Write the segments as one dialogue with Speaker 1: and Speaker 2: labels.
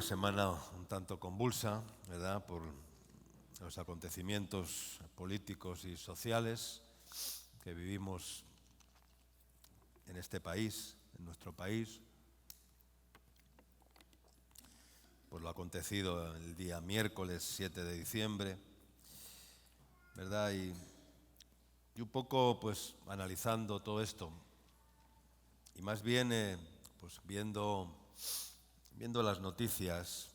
Speaker 1: una semana un tanto convulsa, ¿verdad?, por los acontecimientos políticos y sociales que vivimos en este país, en nuestro país, por lo acontecido el día miércoles 7 de diciembre, ¿verdad? Y un poco pues analizando todo esto y más bien pues viendo las noticias,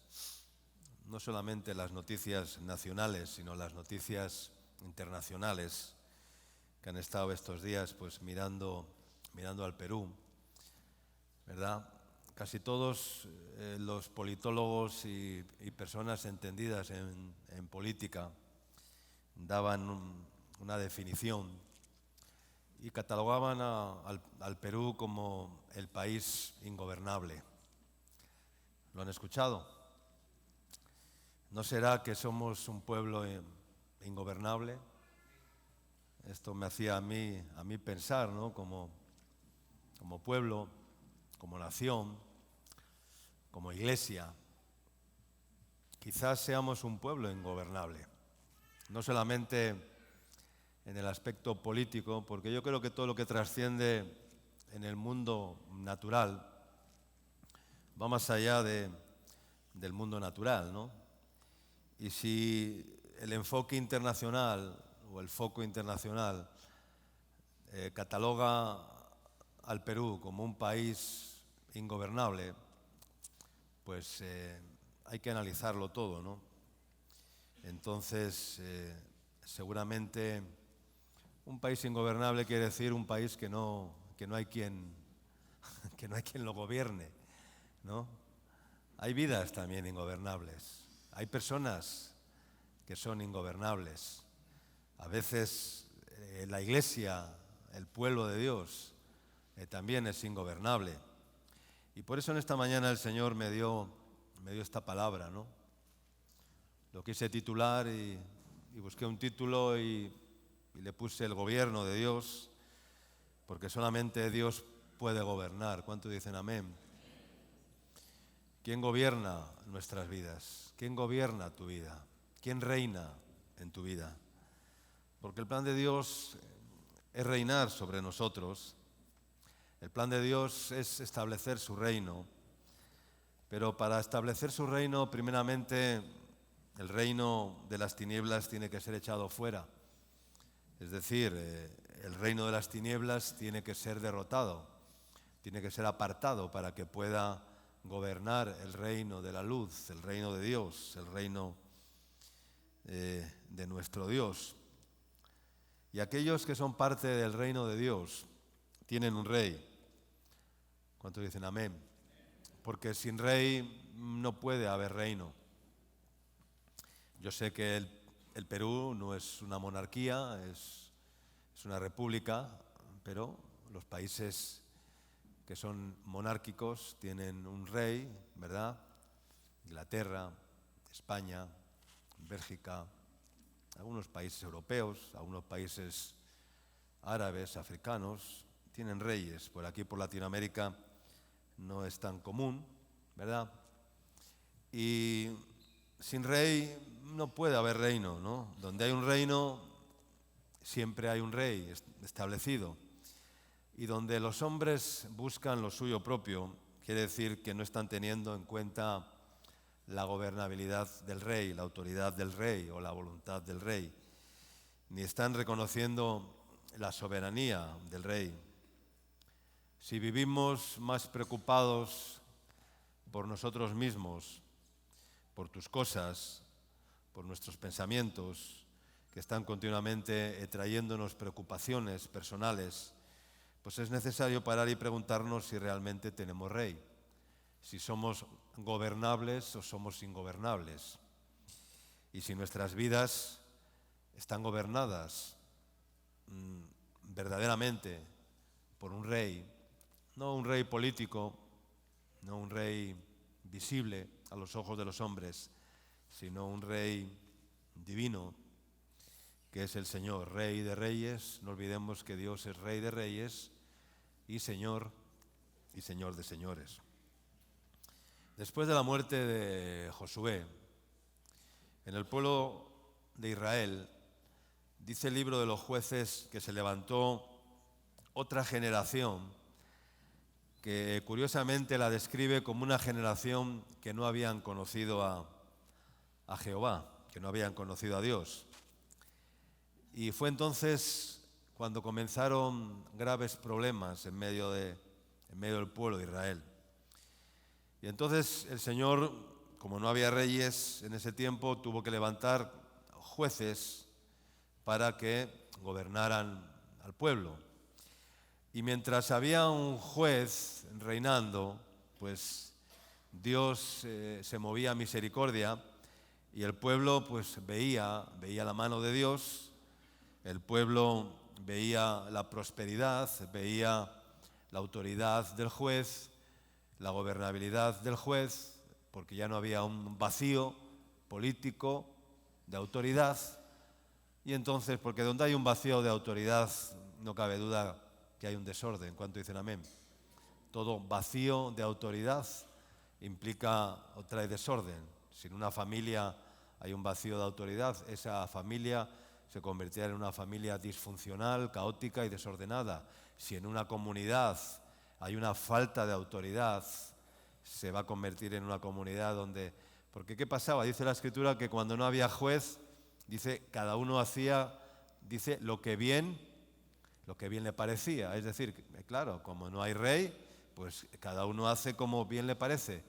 Speaker 1: no solamente las noticias nacionales, sino las noticias internacionales que han estado estos días pues mirando al Perú, ¿verdad? Casi todos los politólogos y personas entendidas en política daban una definición y catalogaban al Perú como el país ingobernable. ¿Lo han escuchado? ¿No será que somos un pueblo ingobernable? Esto me hacía a mí pensar, ¿no? Como pueblo, como nación, como iglesia, quizás seamos un pueblo ingobernable. No solamente en el aspecto político, porque yo creo que todo lo que trasciende en el mundo natural va más allá del mundo natural, ¿no? Y si el enfoque internacional o el foco internacional cataloga al Perú como un país ingobernable, pues hay que analizarlo todo, ¿no? Entonces, seguramente un país ingobernable quiere decir un país que no hay quien lo gobierne, ¿no? Hay vidas también ingobernables, hay personas que son ingobernables. A veces la Iglesia, el pueblo de Dios, también es ingobernable. Y por eso en esta mañana el Señor me dio esta palabra, ¿no? Lo quise titular y busqué un título y le puse el gobierno de Dios, porque solamente Dios puede gobernar. ¿Cuántos dicen amén? ¿Quién gobierna nuestras vidas? ¿Quién gobierna tu vida? ¿Quién reina en tu vida? Porque el plan de Dios es reinar sobre nosotros. El plan de Dios es establecer su reino. Pero para establecer su reino, primeramente, el reino de las tinieblas tiene que ser echado fuera. Es decir, el reino de las tinieblas tiene que ser derrotado, tiene que ser apartado para que pueda gobernar el reino de la luz, el reino de Dios, el reino de nuestro Dios. Y aquellos que son parte del reino de Dios tienen un rey. ¿Cuántos dicen amén? Porque sin rey no puede haber reino. Yo sé que el Perú no es una monarquía, es una república, pero los países que son monárquicos tienen un rey, ¿verdad? Inglaterra, España, Bélgica, algunos países europeos, algunos países árabes, africanos, tienen reyes. Por aquí, por Latinoamérica, no es tan común, ¿verdad? Y sin rey no puede haber reino, ¿no? Donde hay un reino, siempre hay un rey establecido. Y donde los hombres buscan lo suyo propio, quiere decir que no están teniendo en cuenta la gobernabilidad del rey, la autoridad del rey o la voluntad del rey, ni están reconociendo la soberanía del rey. Si vivimos más preocupados por nosotros mismos, por tus cosas, por nuestros pensamientos, que están continuamente trayéndonos preocupaciones personales, pues es necesario parar y preguntarnos si realmente tenemos rey, si somos gobernables o somos ingobernables, y si nuestras vidas están gobernadas verdaderamente por un rey, no un rey político, no un rey visible a los ojos de los hombres, sino un rey divino, que es el Señor, Rey de Reyes. No olvidemos que Dios es Rey de Reyes y Señor de Señores. Después de la muerte de Josué, en el pueblo de Israel, dice el libro de los Jueces que se levantó otra generación que curiosamente la describe como una generación que no habían conocido a Jehová, que no habían conocido a Dios. Y fue entonces cuando comenzaron graves problemas en medio del pueblo de Israel. Y entonces el Señor, como no había reyes en ese tiempo, tuvo que levantar jueces para que gobernaran al pueblo. Y mientras había un juez reinando, pues Dios se movía a misericordia y el pueblo pues veía la mano de Dios, el pueblo veía la prosperidad, veía la autoridad del juez, la gobernabilidad del juez, porque ya no había un vacío político de autoridad. Y entonces, porque donde hay un vacío de autoridad, no cabe duda que hay un desorden. ¿Cuánto dicen amén? Todo vacío de autoridad implica o trae desorden. Si en una familia hay un vacío de autoridad, esa familia se convertirá en una familia disfuncional, caótica y desordenada. Si en una comunidad hay una falta de autoridad, se va a convertir en una comunidad donde... Porque ¿qué pasaba? Dice la Escritura que cuando no había juez, dice, cada uno hacía, dice, lo que bien le parecía. Es decir, claro, como no hay rey, pues cada uno hace como bien le parece.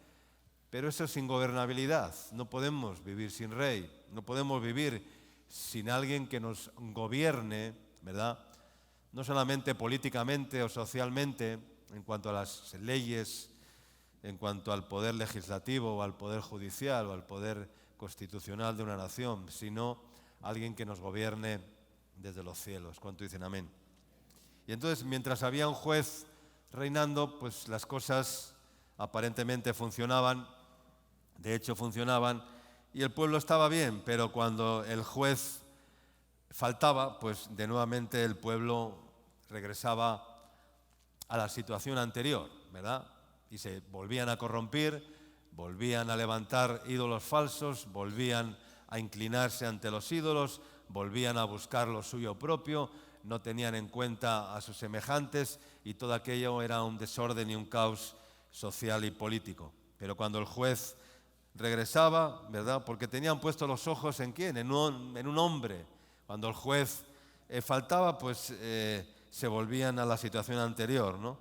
Speaker 1: Pero eso es ingobernabilidad. No podemos vivir sin rey, no podemos vivir sin alguien que nos gobierne, ¿verdad? No solamente políticamente o socialmente, en cuanto a las leyes, en cuanto al poder legislativo o al poder judicial o al poder constitucional de una nación, sino alguien que nos gobierne desde los cielos. ¿Cuánto dicen amén? Y entonces, mientras había un juez reinando, pues las cosas aparentemente funcionaban, de hecho funcionaban, y el pueblo estaba bien, pero cuando el juez faltaba, pues de nuevamente el pueblo regresaba a la situación anterior, ¿verdad? Y se volvían a corrompir, volvían a levantar ídolos falsos, volvían a inclinarse ante los ídolos, volvían a buscar lo suyo propio, no tenían en cuenta a sus semejantes y todo aquello era un desorden y un caos social y político. Pero cuando el juez regresaba, ¿verdad? Porque tenían puestos los ojos ¿en quién? En un hombre. Cuando el juez faltaba, pues se volvían a la situación anterior, ¿no?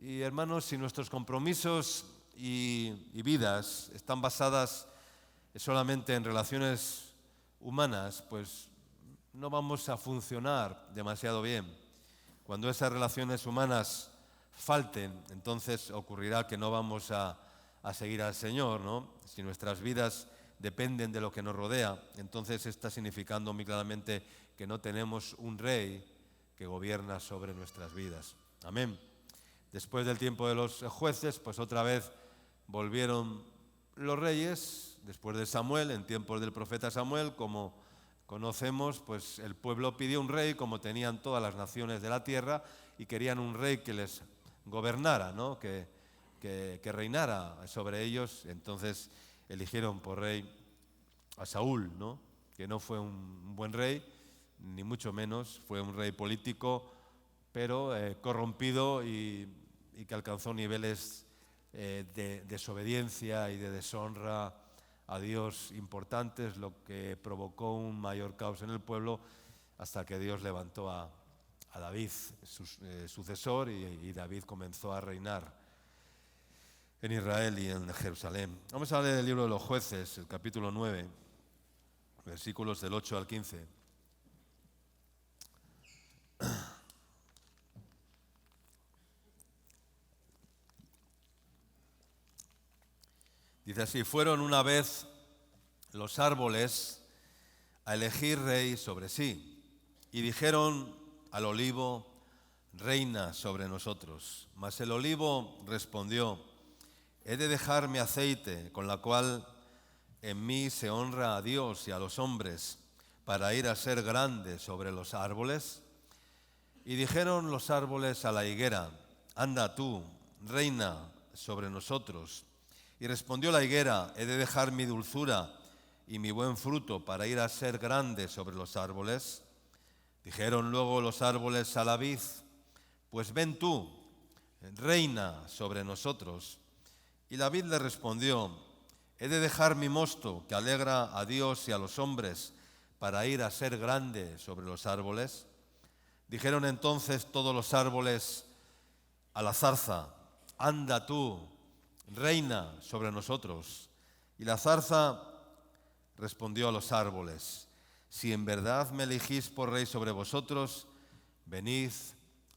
Speaker 1: Y hermanos, si nuestros compromisos y vidas están basadas solamente en relaciones humanas, pues no vamos a funcionar demasiado bien. Cuando esas relaciones humanas falten, entonces ocurrirá que no vamos a seguir al Señor, ¿no? Si nuestras vidas dependen de lo que nos rodea, entonces está significando muy claramente que no tenemos un rey que gobierna sobre nuestras vidas. Amén. Después del tiempo de los jueces, pues otra vez volvieron los reyes, después de Samuel, en tiempos del profeta Samuel, como conocemos, pues el pueblo pidió un rey, como tenían todas las naciones de la tierra, y querían un rey que les gobernara, ¿no? que reinara sobre ellos. Entonces eligieron por rey a Saúl, ¿no? Que no fue un buen rey, ni mucho menos, fue un rey político, pero corrompido y que alcanzó niveles de desobediencia y de deshonra a Dios importantes, lo que provocó un mayor caos en el pueblo hasta que Dios levantó a David, su sucesor, y David comenzó a reinar en Israel y en Jerusalén. Vamos a leer el libro de los Jueces, el capítulo 9, versículos del 8 al 15. Dice así: fueron una vez los árboles a elegir rey sobre sí, y dijeron al olivo: reina sobre nosotros. Mas el olivo respondió: he de dejar mi aceite, con la cual en mí se honra a Dios y a los hombres, para ir a ser grande sobre los árboles. Y dijeron los árboles a la higuera: anda tú, reina sobre nosotros. Y respondió la higuera: ¿he de dejar mi dulzura y mi buen fruto para ir a ser grande sobre los árboles? Dijeron luego los árboles a la vid: pues ven tú, reina sobre nosotros. Y la vid le respondió: ¿he de dejar mi mosto, que alegra a Dios y a los hombres, para ir a ser grande sobre los árboles? Dijeron entonces todos los árboles a la zarza: anda tú, reina sobre nosotros. Y la zarza respondió a los árboles: si en verdad me elegís por rey sobre vosotros, venid,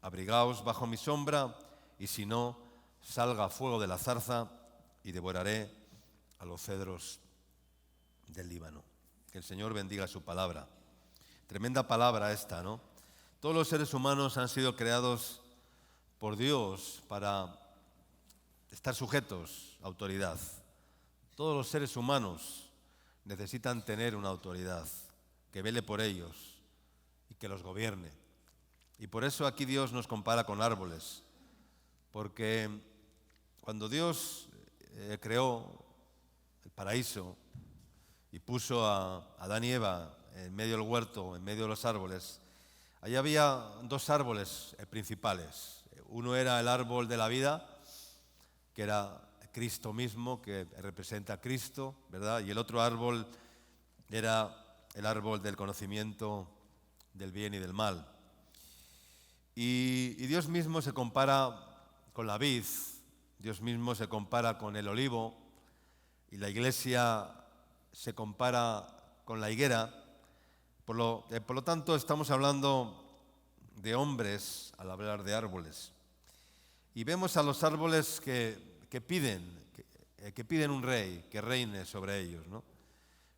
Speaker 1: abrigaos bajo mi sombra, y si no, salga fuego de la zarza y devoraré a los cedros del Líbano. Que el Señor bendiga su palabra. Tremenda palabra esta, ¿no? Todos los seres humanos han sido creados por Dios para estar sujetos a autoridad. Todos los seres humanos necesitan tener una autoridad que vele por ellos y que los gobierne. Y por eso aquí Dios nos compara con árboles, porque cuando Dios creó el paraíso y puso a Adán y Eva en medio del huerto, en medio de los árboles, allí había dos árboles principales. Uno era el árbol de la vida, que era Cristo mismo, que representa a Cristo, ¿verdad? Y el otro árbol era el árbol del conocimiento del bien y del mal. Y Dios mismo se compara con la vid, Dios mismo se compara con el olivo, y la Iglesia se compara con la higuera. Por lo tanto, estamos hablando de hombres al hablar de árboles. Y vemos a los árboles que piden un rey, que reine sobre ellos, ¿no?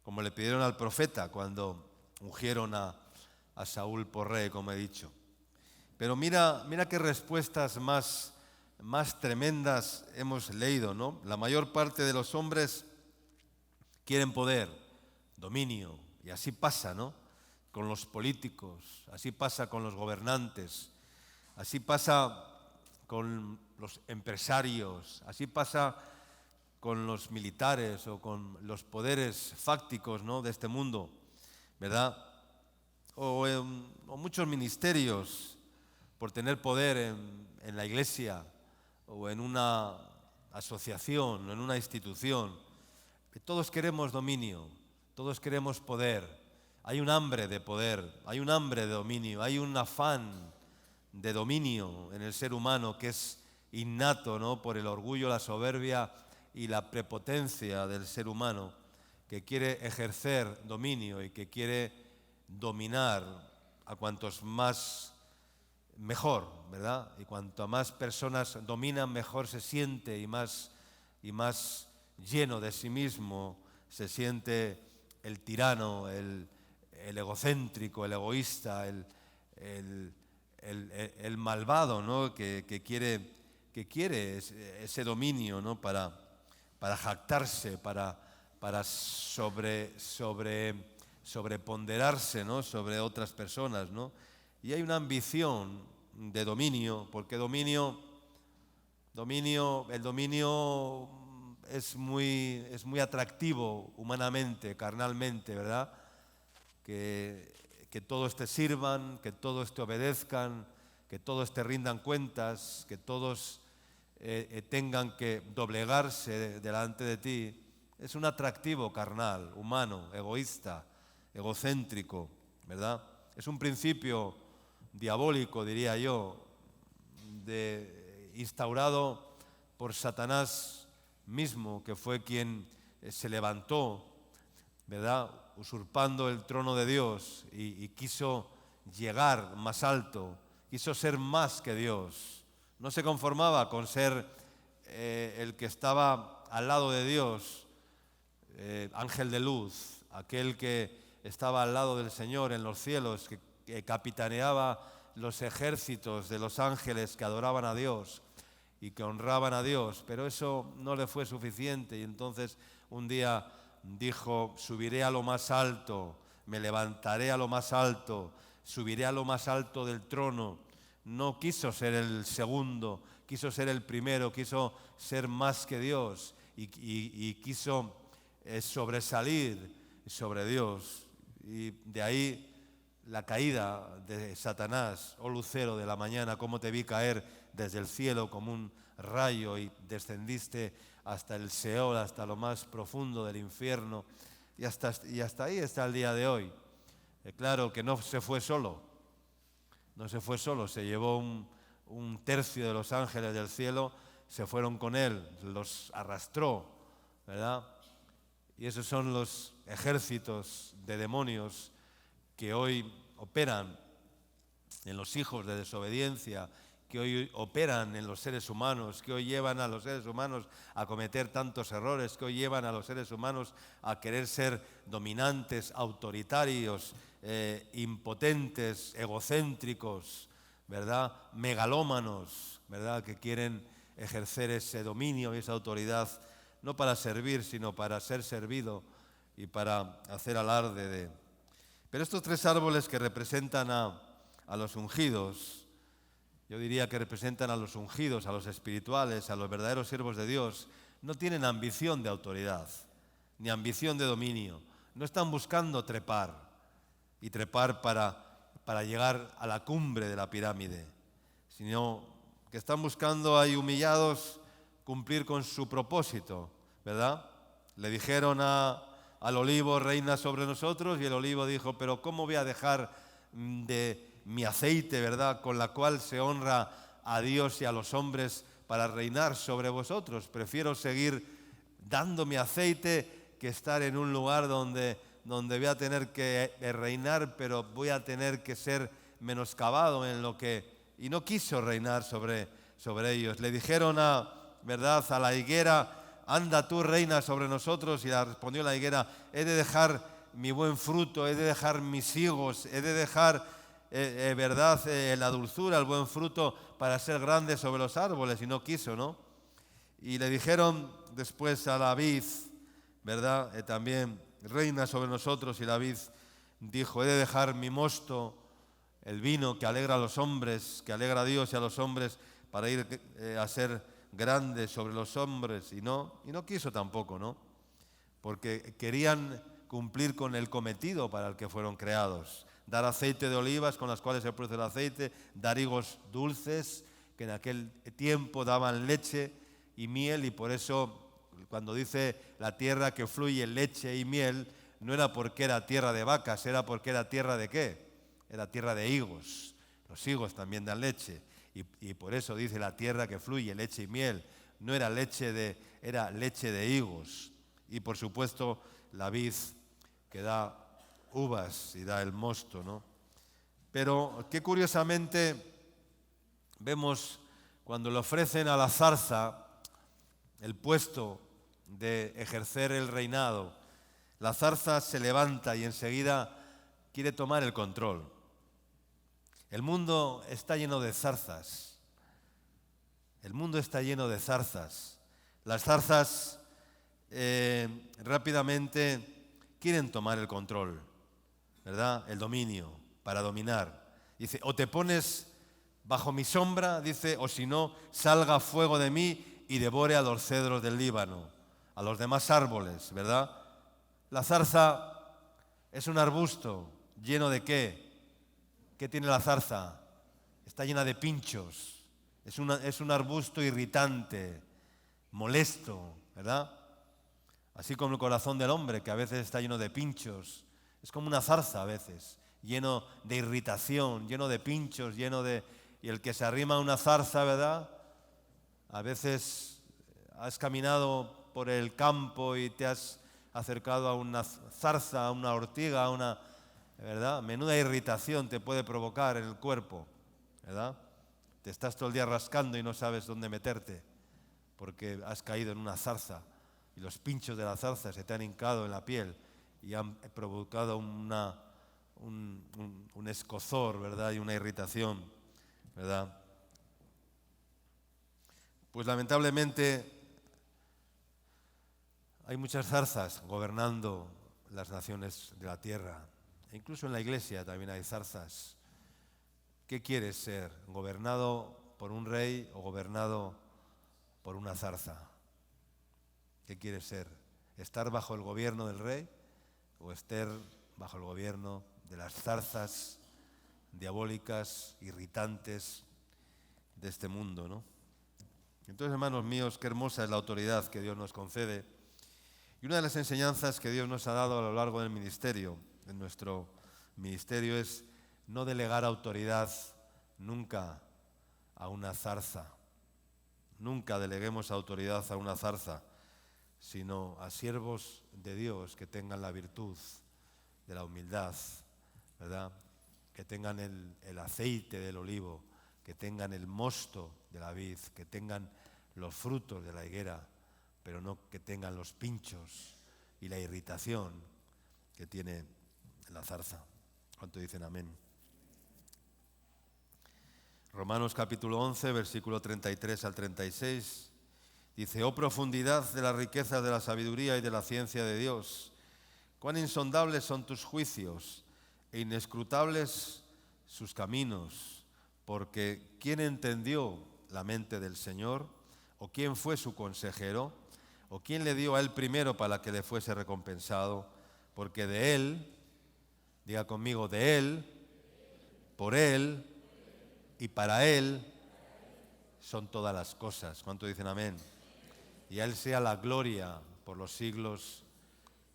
Speaker 1: Como le pidieron al profeta cuando ungieron a Saúl por rey, como he dicho. Pero mira qué respuestas más tremendas hemos leído, ¿no? La mayor parte de los hombres quieren poder, dominio, y así pasa, ¿no? Con los políticos, así pasa con los gobernantes, así pasa con los empresarios, así pasa con los militares o con los poderes fácticos, ¿no?, de este mundo, ¿verdad? O muchos ministerios por tener poder en la iglesia o en una asociación o en una institución. Todos queremos dominio, todos queremos poder. Hay un hambre de poder, hay un hambre de dominio, hay un afán de dominio en el ser humano que es innato, ¿no?, por el orgullo, la soberbia y la prepotencia del ser humano, que quiere ejercer dominio y que quiere dominar a cuantos más mejor, ¿verdad? Y cuanto más personas dominan, mejor se siente y más lleno de sí mismo se siente el tirano, el egocéntrico, el egoísta, el malvado, ¿no?, que quiere ese dominio, ¿no?, para jactarse, para sobreponderarse, ¿no?, sobre otras personas, ¿no? Y hay una ambición de dominio, porque el dominio es muy atractivo humanamente, carnalmente, ¿verdad? Que todos te sirvan, que todos te obedezcan, que todos te rindan cuentas, que todos tengan que doblegarse delante de ti. Es un atractivo carnal, humano, egoísta, egocéntrico, ¿verdad? Es un principio diabólico, diría yo, instaurado por Satanás mismo, que fue quien se levantó, ¿verdad?, usurpando el trono de Dios y quiso llegar más alto, quiso ser más que Dios. No se conformaba con ser el que estaba al lado de Dios, ángel de luz, aquel que estaba al lado del Señor en los cielos, que capitaneaba los ejércitos de los ángeles que adoraban a Dios y que honraban a Dios, pero eso no le fue suficiente, y entonces un día dijo: subiré a lo más alto, me levantaré a lo más alto, subiré a lo más alto del trono. No quiso ser el segundo, quiso ser el primero, quiso ser más que Dios, y quiso sobresalir sobre Dios. Y de ahí la caída de Satanás, oh lucero de la mañana, cómo te vi caer desde el cielo como un rayo y descendiste hasta el Seol, hasta lo más profundo del infierno, y hasta ahí está el día de hoy. Claro que no se fue solo, se llevó un tercio de los ángeles del cielo, se fueron con él, los arrastró, ¿verdad? Y esos son los ejércitos de demonios que hoy operan en los hijos de desobediencia, que hoy operan en los seres humanos, que hoy llevan a los seres humanos a cometer tantos errores, que hoy llevan a los seres humanos a querer ser dominantes, autoritarios, impotentes, egocéntricos, ¿verdad? Megalómanos, ¿verdad? Que quieren ejercer ese dominio y esa autoridad, no para servir, sino para ser servido y para hacer alarde de. Pero estos tres árboles que representan a los ungidos, yo diría que representan a los ungidos, a los espirituales, a los verdaderos siervos de Dios, no tienen ambición de autoridad, ni ambición de dominio. No están buscando trepar y trepar para llegar a la cumbre de la pirámide, sino que están buscando ahí humillados cumplir con su propósito, ¿verdad? Le dijeron al olivo, reina sobre nosotros, y el olivo dijo, pero ¿cómo voy a dejar de mi aceite, ¿verdad?, con la cual se honra a Dios y a los hombres para reinar sobre vosotros? Prefiero seguir dando mi aceite que estar en un lugar donde voy a tener que reinar, pero voy a tener que ser menoscabado en lo que. Y no quiso reinar sobre ellos. Le dijeron ¿verdad?, a la higuera, anda tú, reina sobre nosotros, y le respondió la higuera, he de dejar mi buen fruto, he de dejar mis higos, he de dejar, ¿verdad?, la dulzura, el buen fruto, para ser grande sobre los árboles, y no quiso, ¿no? Y le dijeron después a la vid, ¿verdad?, también, reina sobre nosotros, y la vid dijo, he de dejar mi mosto, el vino que alegra a los hombres, que alegra a Dios y a los hombres, para ir a ser grande sobre los hombres, y no quiso tampoco, ¿no? Porque querían cumplir con el cometido para el que fueron creados, dar aceite de olivas con las cuales se produce el aceite, dar higos dulces, que en aquel tiempo daban leche y miel, y por eso cuando dice la tierra que fluye leche y miel, no era porque era tierra de vacas, era porque era tierra de ¿qué? Era tierra de higos. Los higos también dan leche. Y por eso dice la tierra que fluye leche y miel. No era era leche de higos. Y por supuesto la vid que da uvas y da el mosto, ¿no? Pero qué curiosamente vemos cuando le ofrecen a la zarza el puesto de ejercer el reinado, la zarza se levanta y enseguida quiere tomar el control. El mundo está lleno de zarzas. El mundo está lleno de zarzas. Las zarzas rápidamente quieren tomar el control, ¿verdad? El dominio, para dominar. Dice, o te pones bajo mi sombra, dice, o si no, salga fuego de mí y devore a los cedros del Líbano, a los demás árboles, ¿verdad? La zarza es un arbusto lleno de ¿qué? ¿Qué tiene la zarza? Está llena de pinchos. Es un arbusto irritante, molesto, ¿verdad? Así como el corazón del hombre, que a veces está lleno de pinchos. Es como una zarza a veces, lleno de irritación, lleno de pinchos, Y el que se arrima a una zarza, ¿verdad? A veces has caminado por el campo y te has acercado a una zarza, a una ortiga, ¿verdad? Menuda irritación te puede provocar en el cuerpo, ¿verdad? Te estás todo el día rascando y no sabes dónde meterte porque has caído en una zarza y los pinchos de la zarza se te han hincado en la piel y han provocado un escozor, ¿verdad? Y una irritación, ¿verdad? Pues lamentablemente hay muchas zarzas gobernando las naciones de la tierra. E incluso en la iglesia también hay zarzas. ¿Qué quieres ser? ¿Gobernado por un rey o gobernado por una zarza? ¿Qué quieres ser? ¿Estar bajo el gobierno del rey o estar bajo el gobierno de las zarzas diabólicas, irritantes de este mundo, ¿no? Entonces, hermanos míos, qué hermosa es la autoridad que Dios nos concede. Y una de las enseñanzas que Dios nos ha dado a lo largo del ministerio, en nuestro ministerio, es no delegar autoridad nunca a una zarza. Nunca deleguemos autoridad a una zarza, sino a siervos de Dios que tengan la virtud de la humildad, ¿verdad? Que tengan el aceite del olivo, que tengan el mosto de la vid, que tengan los frutos de la higuera, pero no que tengan los pinchos y la irritación que tiene la zarza. ¿Cuánto dicen amén? Romanos capítulo 11, versículo 33 al 36, dice: «Oh profundidad de las riquezas de la sabiduría y de la ciencia de Dios, cuán insondables son tus juicios e inescrutables sus caminos, porque ¿quién entendió la mente del Señor? ¿O quién fue su consejero? ¿O quién le dio a él primero para que le fuese recompensado? Porque de él, diga conmigo, de él, por él y para él son todas las cosas». ¿Cuánto dicen amén? Y a él sea la gloria por los siglos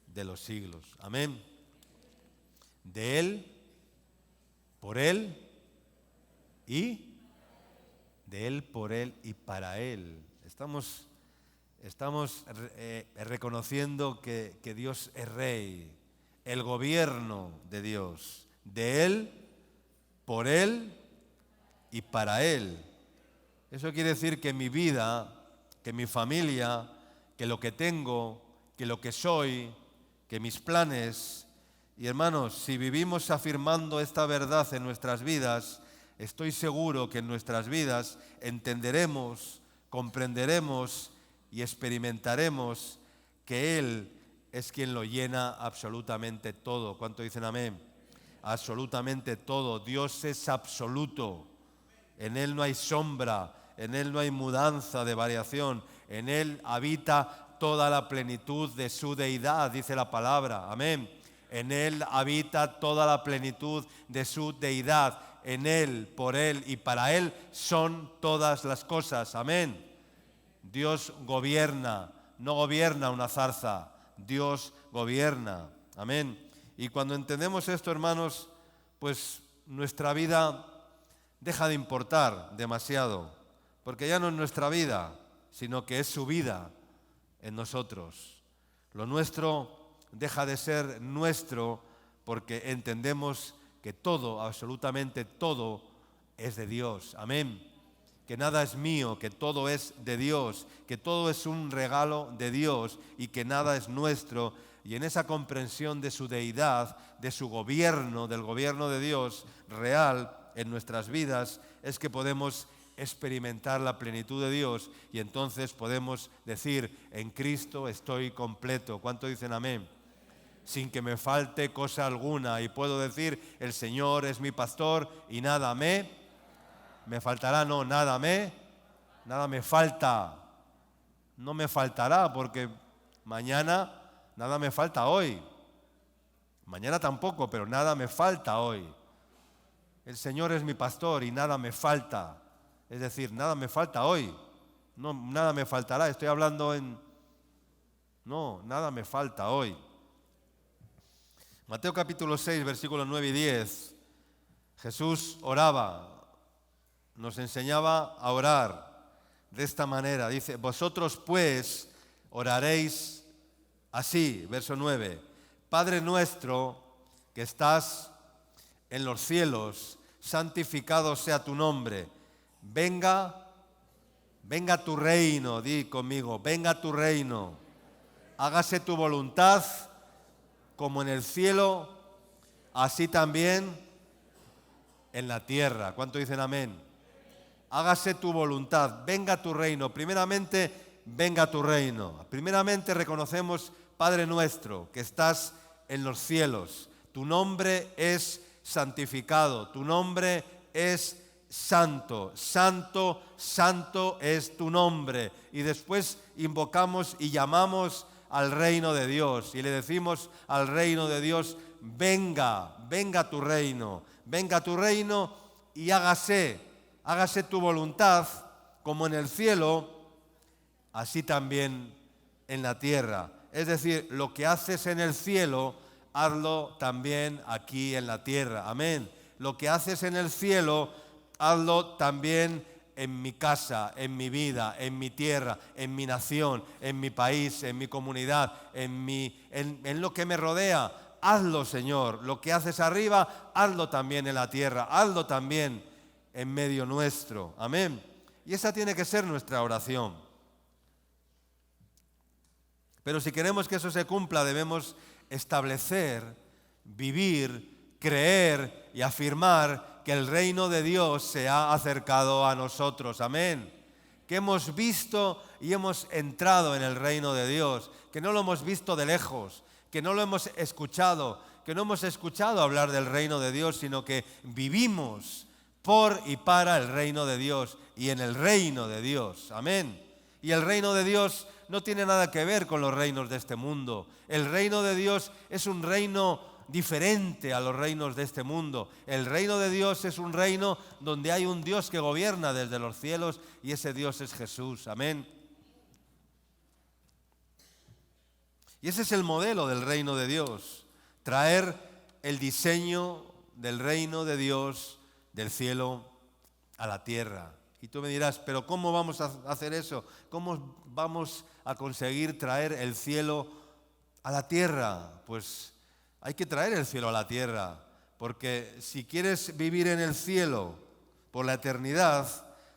Speaker 1: de los siglos. Amén. De él, por él y de él, por él y para él. Estamos reconociendo que Dios es rey, el gobierno de Dios, de él, por él y para él. Eso quiere decir que mi vida, que mi familia, que lo que tengo, que lo que soy, que mis planes. Y hermanos, si vivimos afirmando esta verdad en nuestras vidas, estoy seguro que en nuestras vidas entenderemos, comprenderemos y experimentaremos que Él es quien lo llena absolutamente todo. ¿Cuánto dicen amén? Absolutamente todo. Dios es absoluto. En Él no hay sombra, en Él no hay mudanza de variación. En Él habita toda la plenitud de su deidad, dice la palabra. Amén. En Él habita toda la plenitud de su deidad. En Él, por Él y para Él son todas las cosas. Amén. Dios gobierna, no gobierna una zarza. Dios gobierna. Amén. Y cuando entendemos esto, hermanos, pues nuestra vida deja de importar demasiado, porque ya no es nuestra vida, sino que es su vida en nosotros. Lo nuestro deja de ser nuestro porque entendemos que todo, absolutamente todo, es de Dios. Amén. Que nada es mío, que todo es de Dios, que todo es un regalo de Dios y que nada es nuestro. Y en esa comprensión de su deidad, de su gobierno, del gobierno de Dios real en nuestras vidas, es que podemos experimentar la plenitud de Dios y entonces podemos decir: en Cristo estoy completo. ¿Cuánto dicen amén? Sin que me falte cosa alguna, y puedo decir: el Señor es mi pastor y nada me faltará. No, nada me falta. No me faltará, porque mañana nada me falta hoy. Mañana tampoco, pero nada me falta hoy. El Señor es mi pastor y nada me falta. Es decir, nada me falta hoy. No, nada me faltará. Estoy hablando No, nada me falta hoy. Mateo capítulo 6, versículos 9 y 10. Jesús oraba, nos enseñaba a orar de esta manera. Dice: vosotros pues oraréis así, verso 9. Padre nuestro que estás en los cielos, santificado sea tu nombre. Venga tu reino, di conmigo, venga tu reino. Hágase tu voluntad como en el cielo, así también en la tierra. ¿Cuánto dicen amén? Hágase tu voluntad, venga tu reino. Primeramente, venga tu reino. Primeramente reconocemos: Padre nuestro que estás en los cielos, tu nombre es santificado, tu nombre es santo, santo, santo es tu nombre. Y después invocamos y llamamos al reino de Dios y le decimos al reino de Dios: venga, venga tu reino y hágase tu voluntad como en el cielo, así también en la tierra. Es decir, lo que haces en el cielo, hazlo también aquí en la tierra. Amén. Lo que haces en el cielo, hazlo también en mi casa, en mi vida, en mi tierra, en mi nación, en mi país, en mi comunidad, en lo que me rodea. Hazlo, Señor. Lo que haces arriba, hazlo también en la tierra, hazlo también en medio nuestro. Amén. Y esa tiene que ser nuestra oración. Pero si queremos que eso se cumpla, debemos establecer, vivir, creer y afirmar que el reino de Dios se ha acercado a nosotros. Amén. Que hemos visto y hemos entrado en el reino de Dios, que no lo hemos visto de lejos, que no lo hemos escuchado, que no hemos escuchado hablar del reino de Dios, sino que vivimos por y para el reino de Dios y en el reino de Dios. Amén. Y el reino de Dios no tiene nada que ver con los reinos de este mundo. El reino de Dios es un reino diferente a los reinos de este mundo. El reino de Dios es un reino donde hay un Dios que gobierna desde los cielos y ese Dios es Jesús. Amén. Y ese es el modelo del reino de Dios. Traer el diseño del reino de Dios del cielo a la tierra. Y tú me dirás, ¿pero cómo vamos a hacer eso? ¿Cómo vamos a conseguir traer el cielo a la tierra? Pues hay que traer el cielo a la tierra, porque si quieres vivir en el cielo por la eternidad,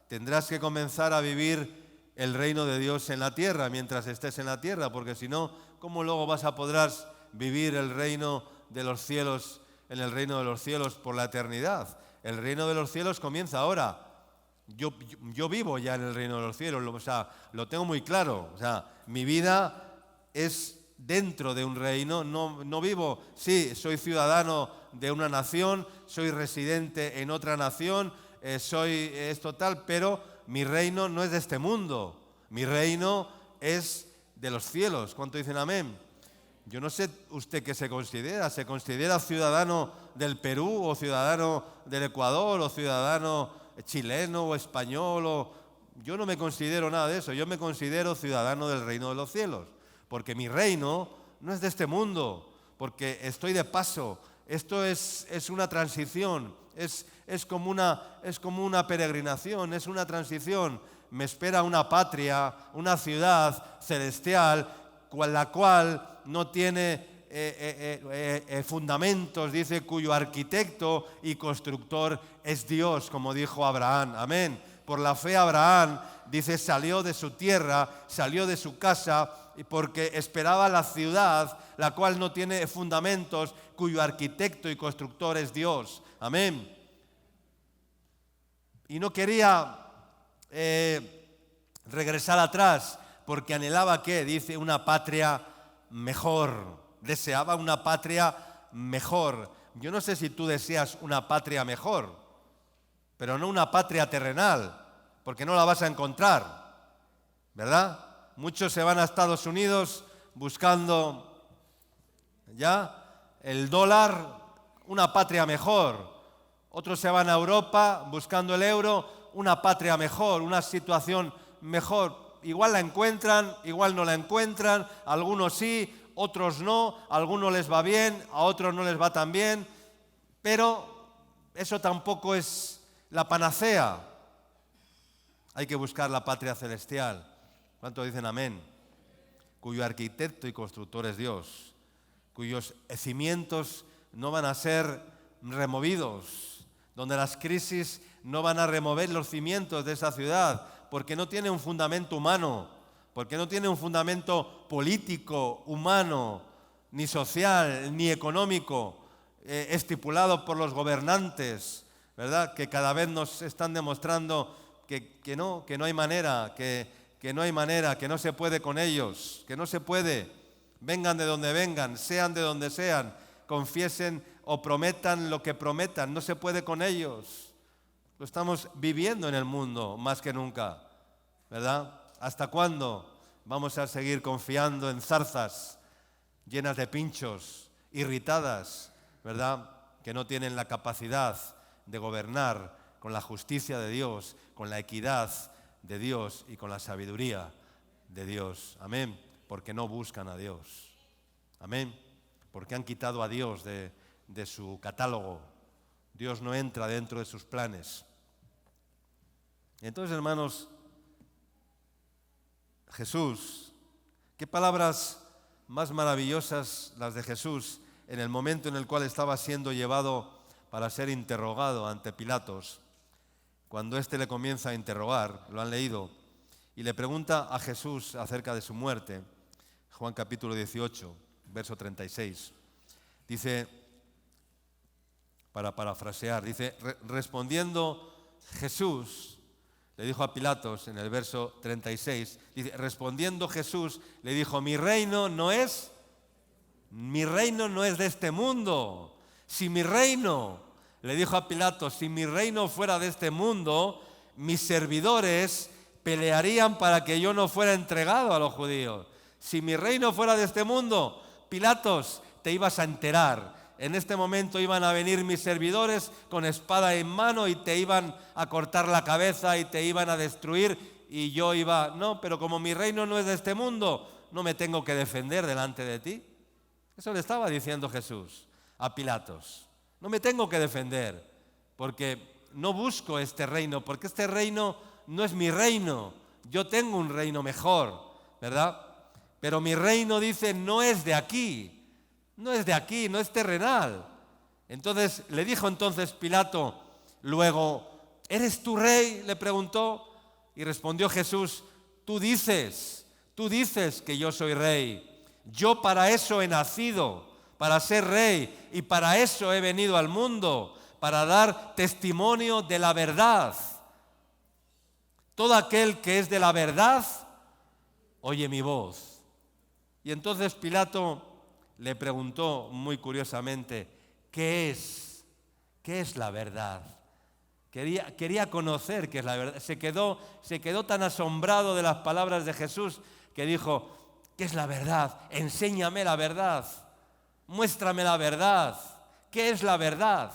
Speaker 1: tendrás que comenzar a vivir el reino de Dios en la tierra mientras estés en la tierra, porque si no, ¿cómo luego vas a poder vivir el reino de los cielos en el reino de los cielos por la eternidad? El reino de los cielos comienza ahora. Yo vivo ya en el reino de los cielos, o sea, lo tengo muy claro. O sea, mi vida es dentro de un reino, no vivo, sí, soy ciudadano de una nación, soy residente en otra nación, soy esto tal, pero mi reino no es de este mundo, mi reino es de los cielos. ¿Cuánto dicen amén? Yo no sé usted qué se considera ciudadano del Perú o ciudadano del Ecuador o ciudadano chileno o español, yo no me considero nada de eso, yo me considero ciudadano del reino de los cielos, porque mi reino no es de este mundo, porque estoy de paso, esto es una transición, es como una peregrinación, es una transición, me espera una patria, una ciudad celestial, la cual no tiene fundamentos, dice, cuyo arquitecto y constructor es Dios, como dijo Abraham. Amén. Por la fe Abraham, dice, salió de su tierra, salió de su casa, porque esperaba la ciudad, la cual no tiene fundamentos, cuyo arquitecto y constructor es Dios. Amén. Y no quería regresar atrás, porque anhelaba, ¿qué? Dice, una patria mejor. Deseaba una patria mejor. Yo no sé si tú deseas una patria mejor, pero no una patria terrenal, porque no la vas a encontrar, ¿verdad? Muchos se van a Estados Unidos buscando ya el dólar, una patria mejor. Otros se van a Europa buscando el euro, una patria mejor, una situación mejor. Igual la encuentran, igual no la encuentran, algunos sí, otros no, a algunos les va bien, a otros no les va tan bien, pero eso tampoco es la panacea. Hay que buscar la patria celestial. ¿Cuántos dicen amén? Cuyo arquitecto y constructor es Dios, cuyos cimientos no van a ser removidos, donde las crisis no van a remover los cimientos de esa ciudad, porque no tiene un fundamento humano, porque no tiene un fundamento político, humano, ni social, ni económico, estipulado por los gobernantes, ¿verdad? Que cada vez nos están demostrando que no hay manera, que no hay manera, que no se puede con ellos, que no se puede. Vengan de donde vengan, sean de donde sean, confiesen o prometan lo que prometan, no se puede con ellos. Lo estamos viviendo en el mundo más que nunca, ¿verdad? ¿Hasta cuándo vamos a seguir confiando en zarzas llenas de pinchos, irritadas, ¿verdad? Que no tienen la capacidad de gobernar con la justicia de Dios, con la equidad de Dios y con la sabiduría de Dios. Amén. Porque no buscan a Dios. Amén. Porque han quitado a Dios de su catálogo. Dios no entra dentro de sus planes. Entonces, hermanos, Jesús, qué palabras más maravillosas las de Jesús en el momento en el cual estaba siendo llevado para ser interrogado ante Pilatos. Cuando éste le comienza a interrogar, lo han leído, y le pregunta a Jesús acerca de su muerte. Juan capítulo 18, verso 36. Dice, para parafrasear, dice, respondiendo Jesús, le dijo a Pilatos en el verso 36, dice, respondiendo Jesús, le dijo, mi reino no es de este mundo. Si mi reino, le dijo a Pilatos, si mi reino fuera de este mundo, mis servidores pelearían para que yo no fuera entregado a los judíos. Si mi reino fuera de este mundo, Pilatos, te ibas a enterar. En este momento iban a venir mis servidores con espada en mano y te iban a cortar la cabeza y te iban a destruir y yo iba, no, pero como mi reino no es de este mundo, no me tengo que defender delante de ti. Eso le estaba diciendo Jesús a Pilatos. No me tengo que defender porque no busco este reino, porque este reino no es mi reino. Yo tengo un reino mejor, ¿verdad? Pero mi reino, dice, no es de aquí. No es de aquí, no es terrenal. Entonces le dijo Pilato, luego, ¿eres tú rey?, le preguntó. Y respondió Jesús, tú dices que yo soy rey. Yo para eso he nacido, para ser rey, y para eso he venido al mundo, para dar testimonio de la verdad. Todo aquel que es de la verdad, oye mi voz. Y entonces Pilato le preguntó muy curiosamente, ¿qué es la verdad? Quería conocer qué es la verdad. Se quedó tan asombrado de las palabras de Jesús que dijo, ¿qué es la verdad? Enséñame la verdad, muéstrame la verdad. ¿Qué es la verdad?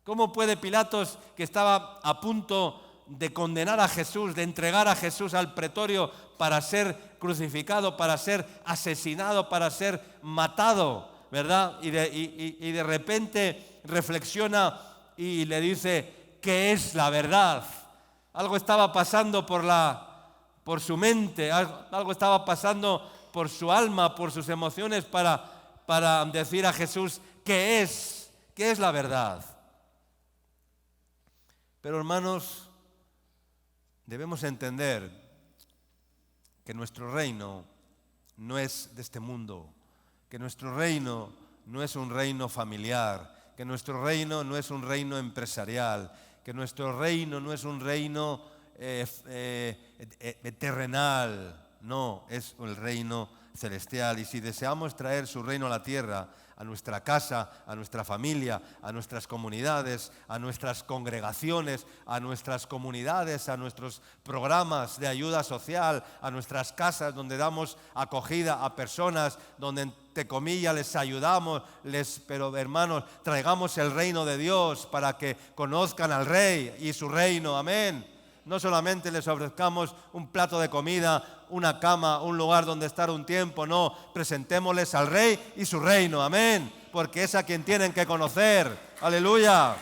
Speaker 1: ¿Cómo puede Pilatos, que estaba a punto de condenar a Jesús, de entregar a Jesús al pretorio para ser crucificado, para ser asesinado, para ser matado, ¿verdad? Y de repente reflexiona y le dice, ¿qué es la verdad? Algo estaba pasando por su mente, algo estaba pasando por su alma, por sus emociones para decir a Jesús, ¿qué es la verdad? Pero hermanos, debemos entender que nuestro reino no es de este mundo, que nuestro reino no es un reino familiar, que nuestro reino no es un reino empresarial, que nuestro reino no es un reino terrenal, no, es el reino celestial. Y si deseamos traer su reino a la tierra, a nuestra casa, a nuestra familia, a nuestras comunidades, a nuestras congregaciones, a nuestras comunidades, a nuestros programas de ayuda social, a nuestras casas donde damos acogida a personas, donde entre comillas les ayudamos, pero hermanos, traigamos el reino de Dios para que conozcan al Rey y su reino, amén. No solamente les ofrezcamos un plato de comida, una cama, un lugar donde estar un tiempo, no, presentémosles al Rey y su reino, amén, porque es a quien tienen que conocer, aleluya.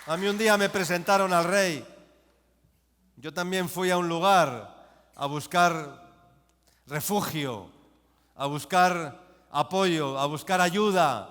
Speaker 1: A mí un día me presentaron al Rey, yo también fui a un lugar a buscar refugio, a buscar apoyo, a buscar ayuda.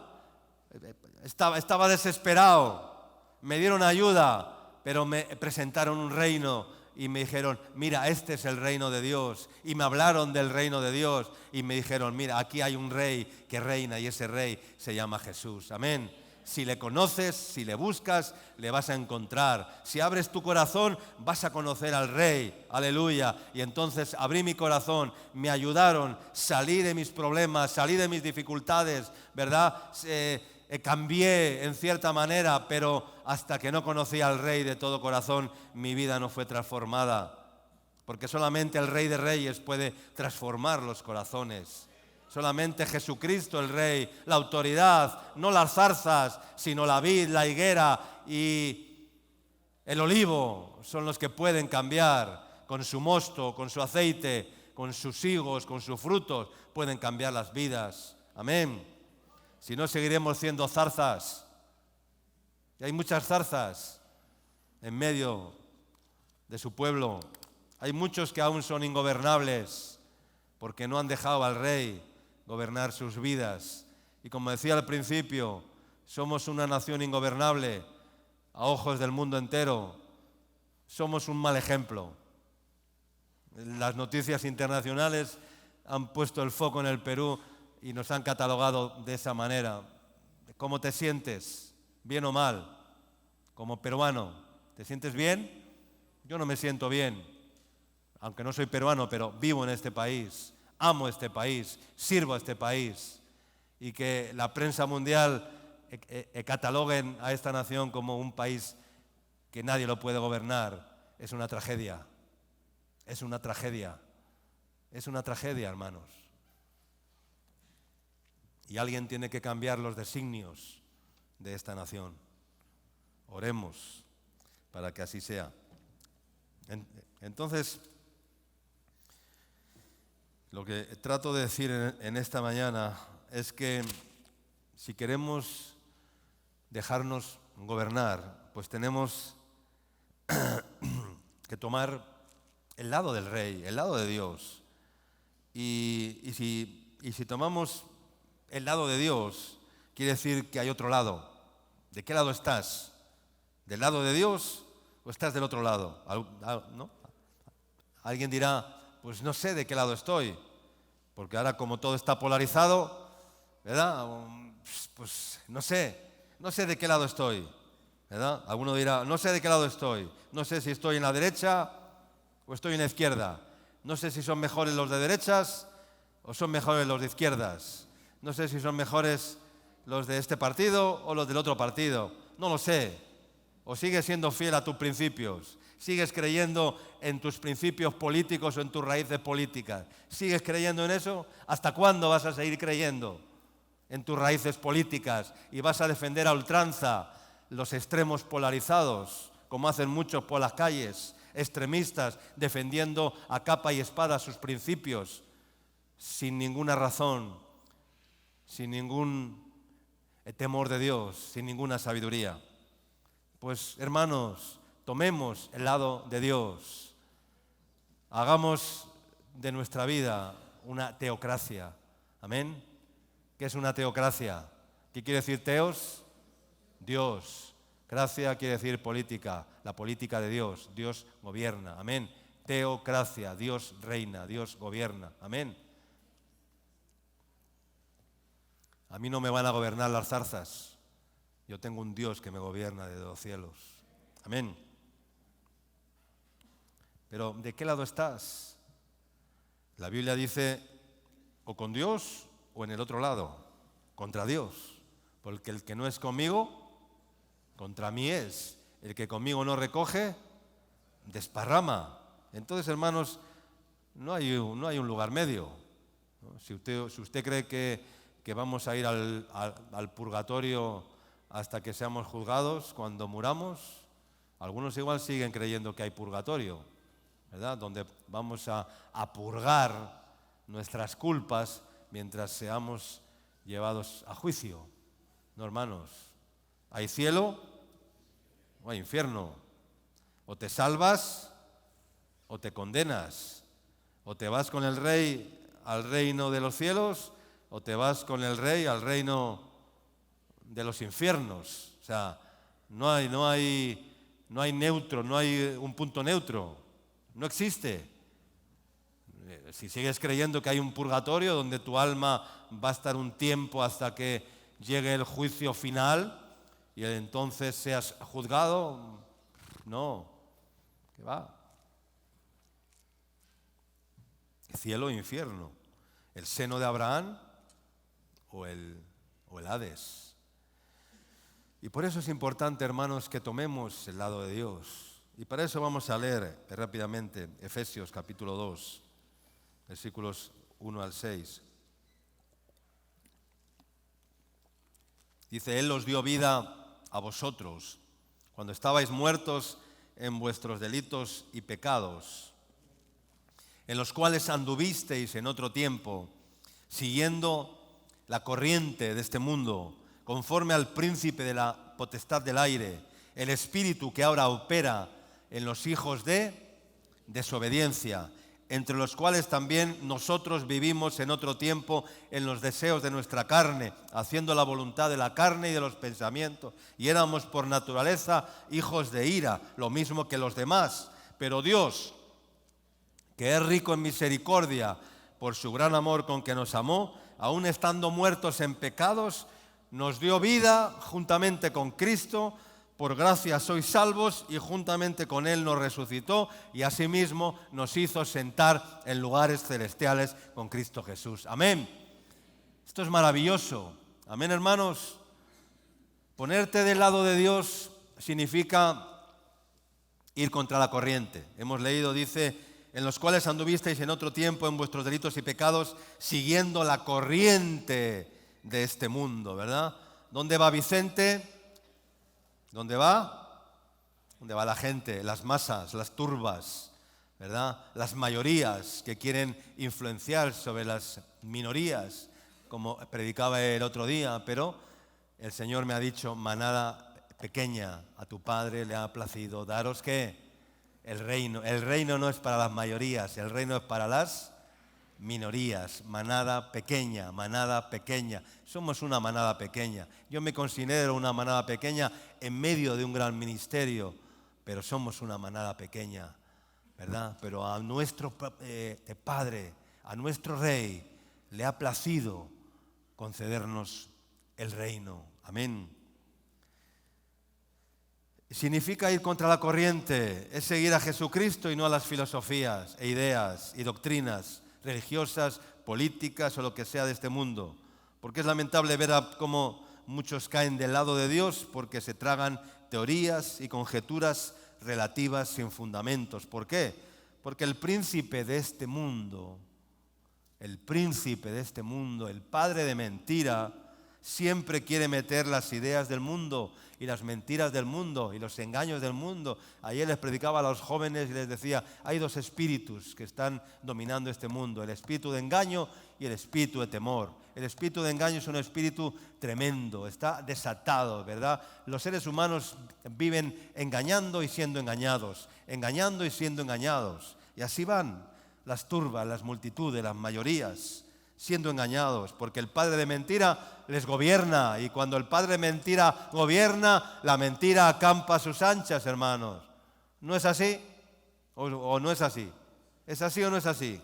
Speaker 1: Estaba desesperado, me dieron ayuda, pero me presentaron un reino y me dijeron, mira, este es el reino de Dios. Y me hablaron del reino de Dios y me dijeron, mira, aquí hay un rey que reina y ese rey se llama Jesús. Amén. Si le conoces, si le buscas, le vas a encontrar. Si abres tu corazón, vas a conocer al Rey. Aleluya. Y entonces abrí mi corazón, me ayudaron, salí de mis problemas, salí de mis dificultades, ¿verdad? cambié en cierta manera, pero hasta que no conocí al Rey de todo corazón, mi vida no fue transformada. Porque solamente el Rey de Reyes puede transformar los corazones. Solamente Jesucristo el Rey, la autoridad, no las zarzas, sino la vid, la higuera y el olivo son los que pueden cambiar con su mosto, con su aceite, con sus higos, con sus frutos, pueden cambiar las vidas. Amén. Si no, seguiremos siendo zarzas. Y hay muchas zarzas en medio de su pueblo. Hay muchos que aún son ingobernables porque no han dejado al Rey gobernar sus vidas. Y como decía al principio, somos una nación ingobernable a ojos del mundo entero. Somos un mal ejemplo. Las noticias internacionales han puesto el foco en el Perú y nos han catalogado de esa manera. ¿Cómo te sientes? ¿Bien o mal? Como peruano, ¿te sientes bien? Yo no me siento bien, aunque no soy peruano, pero vivo en este país, amo este país, sirvo a este país. Y que la prensa mundial cataloguen a esta nación como un país que nadie lo puede gobernar, es una tragedia. Es una tragedia. Es una tragedia, hermanos. Y alguien tiene que cambiar los designios de esta nación. Oremos para que así sea. Entonces, lo que trato de decir en esta mañana es que si queremos dejarnos gobernar, pues tenemos que tomar el lado del Rey, el lado de Dios. Y si tomamos el lado de Dios, quiere decir que hay otro lado. ¿De qué lado estás? ¿Del lado de Dios o estás del otro lado? ¿No? Alguien dirá, pues no sé de qué lado estoy, porque ahora como todo está polarizado, ¿verdad? Pues no sé de qué lado estoy, ¿verdad? Alguno dirá, no sé de qué lado estoy, no sé si estoy en la derecha o estoy en la izquierda, no sé si son mejores los de derechas o son mejores los de izquierdas, no sé si son mejores los de este partido o los del otro partido, no lo sé. O sigues siendo fiel a tus principios, sigues creyendo en tus principios políticos o en tus raíces políticas, sigues creyendo en eso. ¿Hasta cuándo vas a seguir creyendo en tus raíces políticas y vas a defender a ultranza los extremos polarizados, como hacen muchos por las calles, extremistas defendiendo a capa y espada sus principios, sin ninguna razón, sin ningún temor de Dios, sin ninguna sabiduría? Pues, hermanos, tomemos el lado de Dios. Hagamos de nuestra vida una teocracia. ¿Amén? ¿Qué es una teocracia? ¿Qué quiere decir teos? Dios. Gracia quiere decir política, la política de Dios. Dios gobierna. Amén. Teocracia, Dios reina, Dios gobierna. Amén. A mí no me van a gobernar las zarzas. Yo tengo un Dios que me gobierna desde los cielos. Amén. Pero ¿de qué lado estás? La Biblia dice, o con Dios o en el otro lado, contra Dios. Porque el que no es conmigo, contra mí es. El que conmigo no recoge, desparrama. Entonces, hermanos, no hay un lugar medio, ¿no? Si usted cree que vamos a ir al purgatorio hasta que seamos juzgados cuando muramos, algunos igual siguen creyendo que hay purgatorio, ¿verdad? Donde vamos a purgar nuestras culpas mientras seamos llevados a juicio. No, hermanos, hay cielo o hay infierno. O te salvas o te condenas. O te vas con el Rey al reino de los cielos o te vas con el Rey al reino de los infiernos. O sea, no hay neutro, no hay un punto neutro. No existe. Si sigues creyendo que hay un purgatorio donde tu alma va a estar un tiempo hasta que llegue el juicio final y entonces seas juzgado, no, ¿qué va? Cielo e infierno, el seno de Abraham o el Hades. Y por eso es importante, hermanos, que tomemos el lado de Dios. Y para eso vamos a leer rápidamente Efesios capítulo 2, versículos 1 al 6. Dice, Él os dio vida a vosotros cuando estabais muertos en vuestros delitos y pecados, en los cuales anduvisteis en otro tiempo, siguiendo la corriente de este mundo, conforme al príncipe de la potestad del aire, el espíritu que ahora opera en los hijos de desobediencia, entre los cuales también nosotros vivimos en otro tiempo en los deseos de nuestra carne, haciendo la voluntad de la carne y de los pensamientos, y éramos por naturaleza hijos de ira, lo mismo que los demás. Pero Dios, que es rico en misericordia, por su gran amor con que nos amó, aun estando muertos en pecados, nos dio vida juntamente con Cristo. Por gracia sois salvos, y juntamente con Él nos resucitó y asimismo nos hizo sentar en lugares celestiales con Cristo Jesús. Amén. Esto es maravilloso. Amén, hermanos. Ponerte del lado de Dios significa ir contra la corriente. Hemos leído, dice, en los cuales anduvisteis en otro tiempo en vuestros delitos y pecados, siguiendo la corriente de este mundo, ¿verdad? ¿Dónde va Vicente? ¿Dónde va? ¿Dónde va la gente? Las masas, las turbas, ¿verdad? Las mayorías que quieren influenciar sobre las minorías, como predicaba el otro día, pero el Señor me ha dicho, manada pequeña, a tu Padre le ha placido daros ¿qué? El reino. El reino no es para las mayorías, el reino es para las minorías. Manada pequeña, manada pequeña. Somos una manada pequeña. Yo me considero una manada pequeña en medio de un gran ministerio, pero somos una manada pequeña, ¿verdad? Pero a nuestro Padre, a nuestro Rey, le ha placido concedernos el reino. Amén. Significa ir contra la corriente, es seguir a Jesucristo y no a las filosofías e ideas y doctrinas religiosas, políticas o lo que sea de este mundo. Porque es lamentable ver cómo muchos caen del lado de Dios porque se tragan teorías y conjeturas relativas sin fundamentos. ¿Por qué? Porque el príncipe de este mundo, el padre de mentira, siempre quiere meter las ideas del mundo y las mentiras del mundo y los engaños del mundo. Ayer les predicaba a los jóvenes y les decía, hay dos espíritus que están dominando este mundo, el espíritu de engaño y el espíritu de temor. El espíritu de engaño es un espíritu tremendo, está desatado, ¿verdad? Los seres humanos viven engañando y siendo engañados, engañando y siendo engañados. Y así van las turbas, las multitudes, las mayorías, siendo engañados, porque el padre de mentira les gobierna, y cuando el padre de mentira gobierna, la mentira acampa a sus anchas, hermanos. ¿No es así? ¿O no es así? ¿Es así o no es así?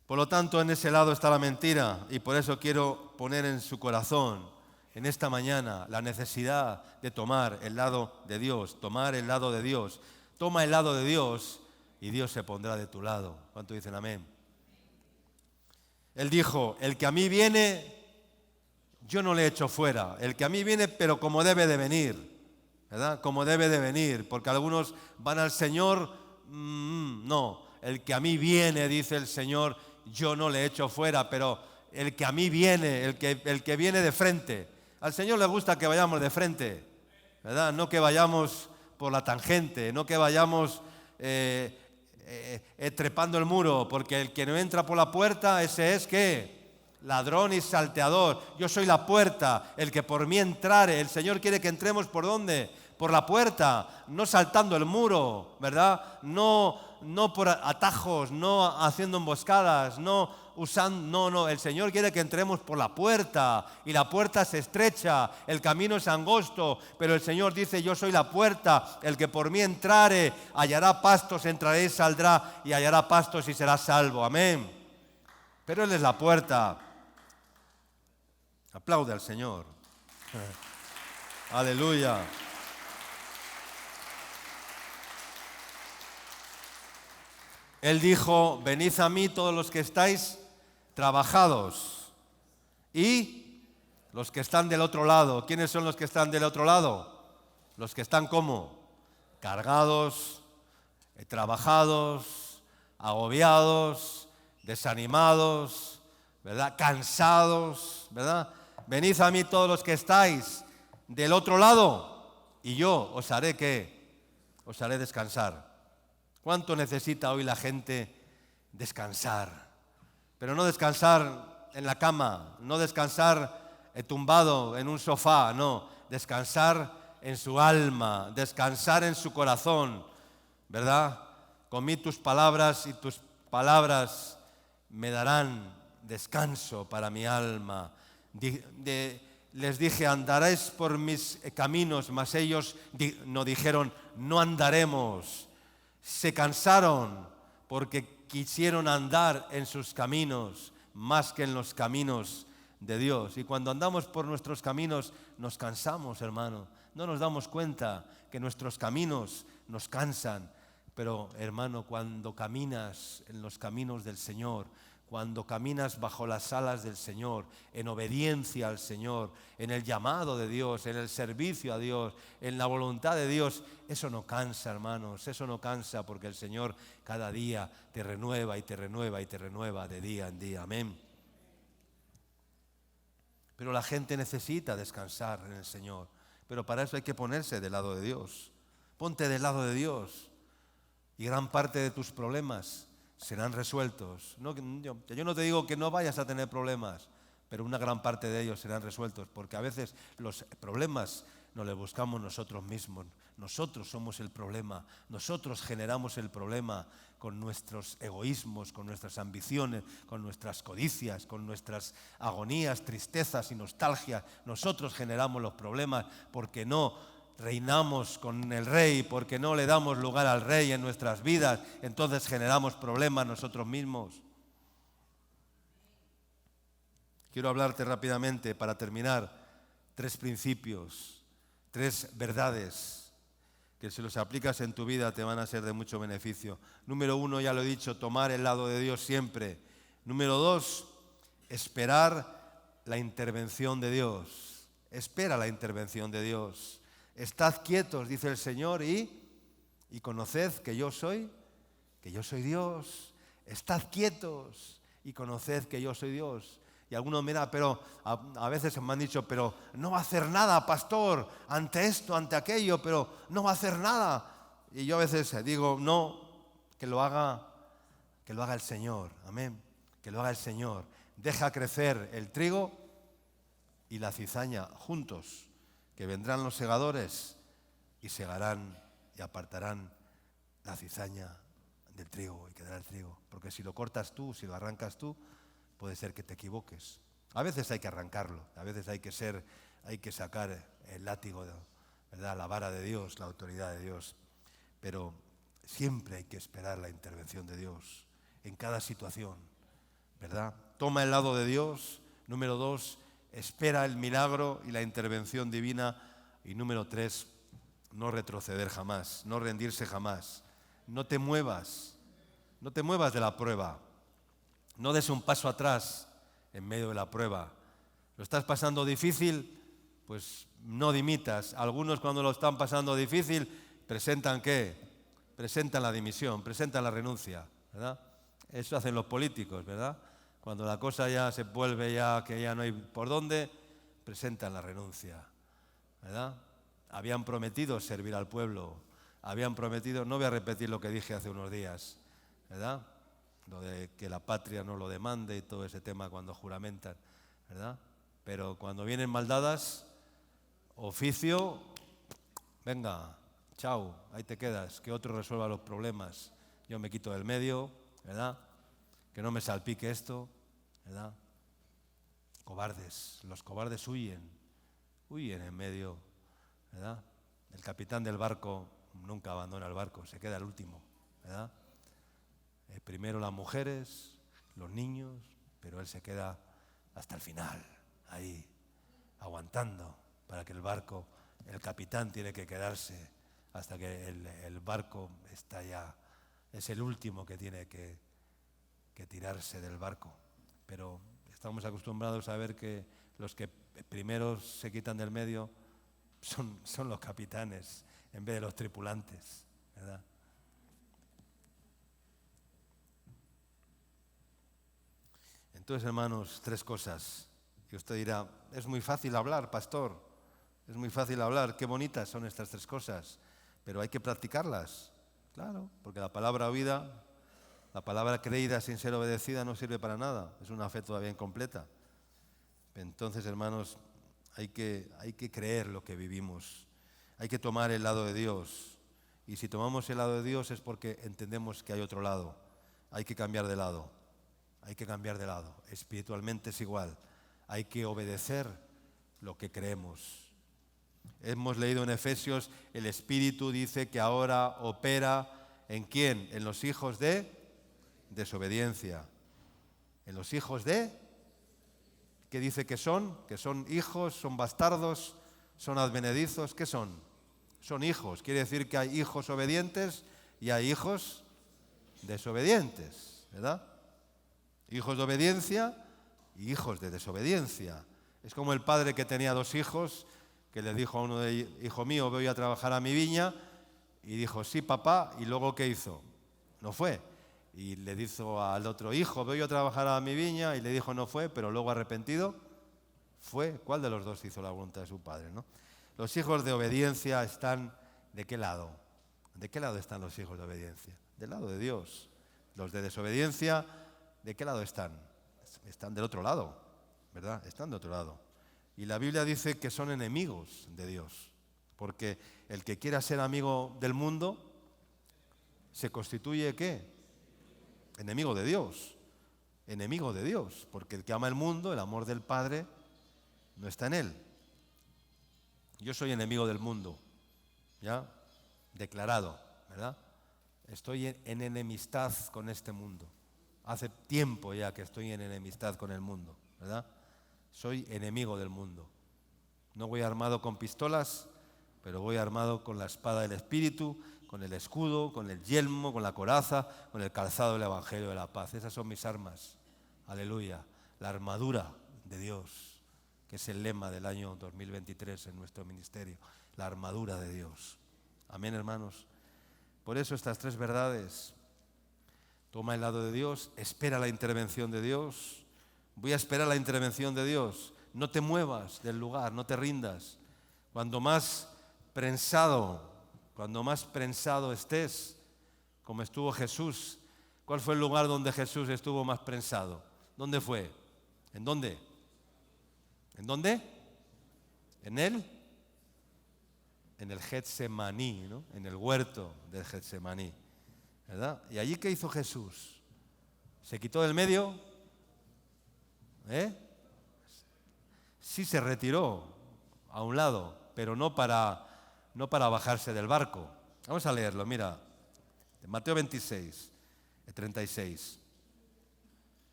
Speaker 1: Por lo tanto, en ese lado está la mentira, y por eso quiero poner en su corazón, en esta mañana, la necesidad de tomar el lado de Dios, tomar el lado de Dios. Toma el lado de Dios y Dios se pondrá de tu lado. ¿Cuánto dicen amén? Él dijo, el que a mí viene, yo no le echo fuera. El que a mí viene, pero como debe de venir, ¿verdad? Como debe de venir, porque algunos van al Señor, no. El que a mí viene, dice el Señor, yo no le echo fuera, pero el que a mí viene, el que viene de frente. Al Señor le gusta que vayamos de frente, ¿verdad? No que vayamos por la tangente, no que vayamos trepando el muro, porque el que no entra por la puerta, ese es ¿qué? Ladrón y salteador. Yo soy la puerta, el que por mí entrare. El Señor quiere que entremos ¿por dónde? Por la puerta, no saltando el muro, ¿verdad? No por atajos, no haciendo emboscadas, no, el Señor quiere que entremos por la puerta, y la puerta es estrecha, el camino es angosto, pero el Señor dice, yo soy la puerta, el que por mí entrare, hallará pastos, entrará y saldrá, y hallará pastos y será salvo, amén. Pero Él es la puerta. Aplaude al Señor. Aleluya. Él dijo, venid a mí todos los que estáis trabajados y Los que están del otro lado. ¿Quiénes son los que están del otro lado? Los que están ¿cómo? Cargados, trabajados, agobiados, desanimados, ¿verdad? Cansados, ¿verdad? Venid a mí todos los que estáis del otro lado y yo os haré ¿qué? Os haré descansar. ¿Cuánto necesita hoy la gente descansar? Pero no descansar en la cama, no descansar tumbado en un sofá, no, descansar en su alma, descansar en su corazón, ¿verdad? Comí tus palabras y tus palabras me darán descanso para mi alma. Les dije, andaréis por mis caminos, mas ellos no dijeron, no andaremos. Se cansaron porque quisieron andar en sus caminos más que en los caminos de Dios. Y cuando andamos por nuestros caminos nos cansamos, hermano. No nos damos cuenta que nuestros caminos nos cansan. Pero, hermano, cuando caminas en los caminos del Señor, cuando caminas bajo las alas del Señor, en obediencia al Señor, en el llamado de Dios, en el servicio a Dios, en la voluntad de Dios, eso no cansa, hermanos, eso no cansa porque el Señor cada día te renueva y te renueva y te renueva de día en día. Amén. Pero la gente necesita descansar en el Señor, pero para eso hay que ponerse del lado de Dios. Ponte del lado de Dios. Y gran parte de tus problemas serán resueltos. Yo no te digo que no vayas a tener problemas, pero una gran parte de ellos serán resueltos, porque a veces los problemas nos los buscamos nosotros mismos. Nosotros somos el problema, nosotros generamos el problema con nuestros egoísmos, con nuestras ambiciones, con nuestras codicias, con nuestras agonías, tristezas y nostalgias. Nosotros generamos los problemas porque no reinamos con el Rey, porque no le damos lugar al Rey en nuestras vidas, entonces generamos problemas nosotros mismos. Quiero hablarte rápidamente, para terminar, 3 principios, 3 verdades que si los aplicas en tu vida te van a ser de mucho beneficio. Número 1, ya lo he dicho, tomar el lado de Dios siempre. Número 2, esperar la intervención de Dios. Espera la intervención de Dios. Estad quietos, dice el Señor, y conoced que yo soy Dios. Estad quietos y conoced que yo soy Dios. Y algunos miran, pero a veces me han dicho, pero no va a hacer nada, pastor, ante esto, ante aquello, pero no va a hacer nada. Y yo a veces digo, no, que lo haga el Señor, amén, que lo haga el Señor. Deja crecer el trigo y la cizaña juntos, que vendrán los segadores y segarán y apartarán la cizaña del trigo y quedará el trigo. Porque si lo cortas tú, si lo arrancas tú, puede ser que te equivoques. A veces hay que arrancarlo, a veces hay que sacar el látigo, ¿verdad? La vara de Dios, la autoridad de Dios. Pero siempre hay que esperar la intervención de Dios en cada situación, ¿verdad? Toma el lado de Dios. Número 2, espera el milagro y la intervención divina. Y número 3, no retroceder jamás, no rendirse jamás. No te muevas de la prueba. No des un paso atrás en medio de la prueba. ¿Lo estás pasando difícil? Pues no dimitas. Algunos cuando lo están pasando difícil, ¿presentan qué? Presentan la dimisión, presentan la renuncia, ¿verdad? Eso hacen los políticos, ¿verdad? Cuando la cosa ya se vuelve que ya no hay por dónde, presentan la renuncia, ¿verdad? Habían prometido servir al pueblo, habían prometido, no voy a repetir lo que dije hace unos días, ¿verdad? Lo de que la patria no lo demande y todo ese tema cuando juramentan, ¿verdad? Pero cuando vienen maldadas, oficio, venga, chao, ahí te quedas, que otro resuelva los problemas. Yo me quito del medio, ¿verdad? Que no me salpique esto, ¿verdad? Cobardes, los cobardes huyen en medio, ¿verdad? El capitán del barco nunca abandona el barco, se queda el último, ¿verdad? Primero las mujeres, los niños, pero él se queda hasta el final, ahí, aguantando para que el barco, el capitán tiene que quedarse hasta que el barco está ya, es el último que tiene que tirarse del barco. Pero estamos acostumbrados a ver que los que primero se quitan del medio son los capitanes en vez de los tripulantes, ¿verdad? Entonces, hermanos, 3 cosas. Y usted dirá, es muy fácil hablar, pastor, es muy fácil hablar, qué bonitas son estas 3 cosas, pero hay que practicarlas, claro, porque la palabra oída, la palabra creída sin ser obedecida no sirve para nada, es una fe todavía incompleta. Entonces, hermanos, hay que creer lo que vivimos, hay que tomar el lado de Dios, y si tomamos el lado de Dios es porque entendemos que hay otro lado, hay que cambiar de lado. Hay que cambiar de lado. Espiritualmente es igual. Hay que obedecer lo que creemos. Hemos leído en Efesios, el Espíritu dice que ahora opera ¿en quién? En los hijos de desobediencia. En los hijos de, ¿qué dice que son? Que son hijos, son bastardos, son advenedizos. ¿Qué son? Son hijos. Quiere decir que hay hijos obedientes y hay hijos desobedientes, ¿verdad? Hijos de obediencia y hijos de desobediencia. Es como el padre que tenía 2 hijos, que le dijo a uno de ellos, hijo mío, voy a trabajar a mi viña, y dijo, sí, papá, y luego ¿qué hizo? No fue. Y le dijo al otro, hijo, voy a trabajar a mi viña, y le dijo, no fue, pero luego arrepentido, fue. ¿Cuál de los 2 hizo la voluntad de su padre, no? Los hijos de obediencia están, ¿de qué lado? ¿De qué lado están los hijos de obediencia? Del lado de Dios. Los de desobediencia, ¿de qué lado están? Están del otro lado, ¿verdad? Están de otro lado. Y la Biblia dice que son enemigos de Dios, porque el que quiera ser amigo del mundo se constituye, ¿qué? Enemigo de Dios. Enemigo de Dios, porque el que ama el mundo, el amor del Padre, no está en él. Yo soy enemigo del mundo, ¿ya? Declarado, ¿verdad? Estoy en enemistad con este mundo. Hace tiempo ya que estoy en enemistad con el mundo, ¿verdad? Soy enemigo del mundo. No voy armado con pistolas, pero voy armado con la espada del Espíritu, con el escudo, con el yelmo, con la coraza, con el calzado del Evangelio de la paz. Esas son mis armas. Aleluya. La armadura de Dios, que es el lema del año 2023 en nuestro ministerio. La armadura de Dios. Amén, hermanos. Por eso estas 3 verdades. Toma el lado de Dios, espera la intervención de Dios. Voy a esperar la intervención de Dios. No te muevas del lugar, no te rindas. Cuando más prensado estés, como estuvo Jesús. ¿Cuál fue el lugar donde Jesús estuvo más prensado? ¿Dónde fue? ¿En dónde? ¿En dónde? En el Getsemaní, ¿no? En el huerto del Getsemaní. ¿Verdad? ¿Y allí qué hizo Jesús? ¿Se quitó del medio? Sí se retiró a un lado, pero no para bajarse del barco. Vamos a leerlo, mira, Mateo 26, 36.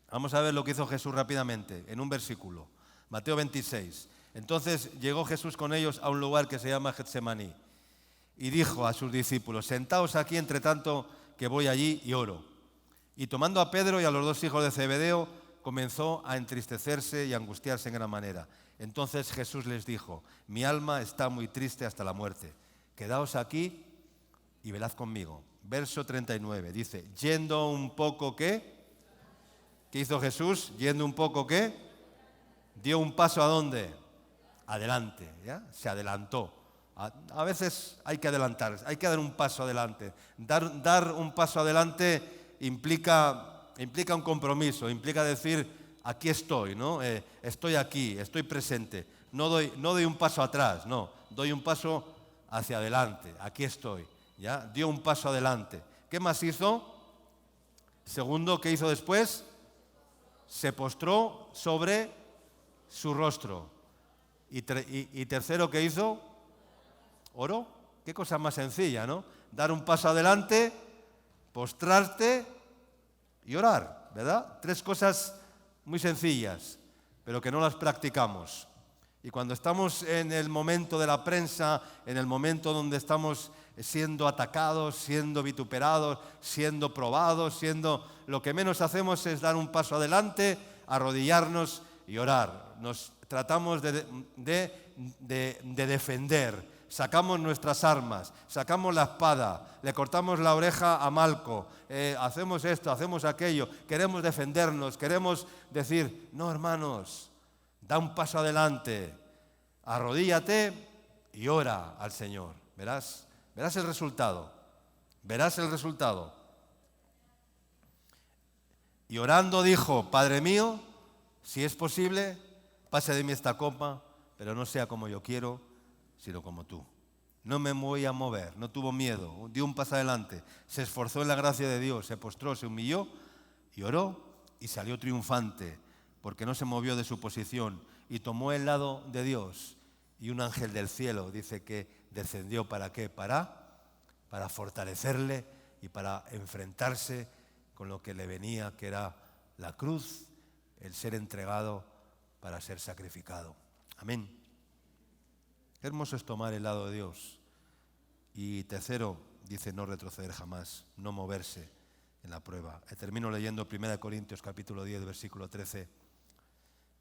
Speaker 1: Vamos a ver lo que hizo Jesús rápidamente, en un versículo. Mateo 26. Entonces llegó Jesús con ellos a un lugar que se llama Getsemaní y dijo a sus discípulos, sentaos aquí entre tanto que voy allí y oro. Y tomando a Pedro y a los 2 hijos de Zebedeo, comenzó a entristecerse y a angustiarse en gran manera. Entonces Jesús les dijo, mi alma está muy triste hasta la muerte. Quedaos aquí y velad conmigo. Verso 39, dice, yendo un poco, ¿qué? ¿Qué hizo Jesús? Yendo un poco, ¿qué? Dio un paso, ¿a dónde? Adelante, ¿ya? Se adelantó. A veces hay que adelantar, hay que dar un paso adelante. Dar un paso adelante implica un compromiso, implica decir, aquí estoy, ¿no? Estoy aquí, estoy presente. No doy un paso atrás, no, doy un paso hacia adelante, aquí estoy, ¿ya? Dio un paso adelante. ¿Qué más hizo? Segundo, ¿qué hizo después? Se postró sobre su rostro. Y tercero, ¿qué hizo? Oró. Qué cosa más sencilla, ¿no? Dar un paso adelante, postrarte y orar, ¿verdad? 3 cosas muy sencillas, pero que no las practicamos. Y cuando estamos en el momento de la prensa, en el momento donde estamos siendo atacados, siendo vituperados, siendo probados, lo que menos hacemos es dar un paso adelante, arrodillarnos y orar. tratamos de defender. Sacamos nuestras armas, sacamos la espada, le cortamos la oreja a Malco, hacemos esto, hacemos aquello, queremos defendernos, queremos decir, no, hermanos, da un paso adelante, arrodíllate y ora al Señor. Verás el resultado, verás el resultado. Y orando dijo, Padre mío, si es posible, pase de mí esta copa, pero no sea como yo quiero, sino como tú. No me voy a mover, no tuvo miedo, dio un paso adelante, se esforzó en la gracia de Dios, se postró, se humilló y oró y salió triunfante, porque no se movió de su posición y tomó el lado de Dios. Y un ángel del cielo dice que descendió, ¿para qué? Para fortalecerle y para enfrentarse con lo que le venía, que era la cruz, el ser entregado para ser sacrificado. Amén. Qué hermoso es tomar el lado de Dios. Y tercero, dice no retroceder jamás, no moverse en la prueba. Termino leyendo 1 Corintios capítulo 10, versículo 13.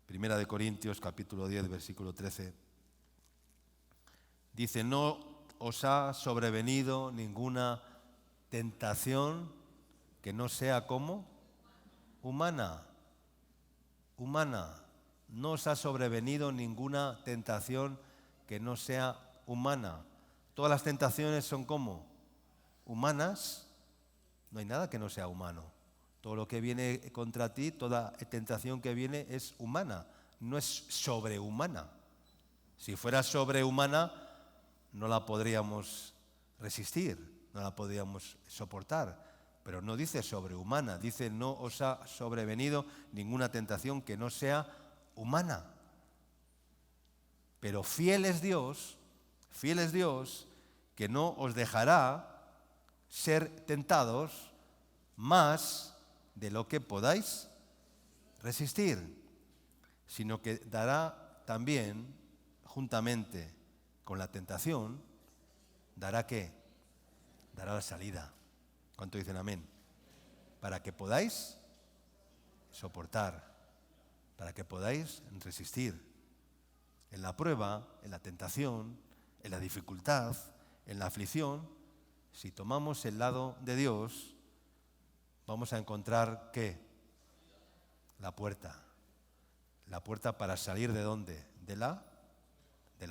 Speaker 1: 1 Corintios capítulo 10, versículo 13. Dice, no os ha sobrevenido ninguna tentación que no sea como humana. Humana. No os ha sobrevenido ninguna tentación que no sea humana. Todas las tentaciones son como humanas. No hay nada que no sea humano. Todo lo que viene contra ti, toda tentación que viene es humana, no es sobrehumana. Si fuera sobrehumana, no la podríamos resistir, no la podríamos soportar. Pero no dice sobrehumana, dice no os ha sobrevenido ninguna tentación que no sea humana. Pero fiel es Dios, que no os dejará ser tentados más de lo que podáis resistir, sino que dará también, juntamente con la tentación, ¿dará qué? Dará la salida. ¿Cuánto dicen amén? Para que podáis soportar, para que podáis resistir. En la prueba, en la tentación, en la dificultad, en la aflicción, si tomamos el lado de Dios, vamos a encontrar ¿qué? La puerta. La puerta para salir ¿de dónde? De la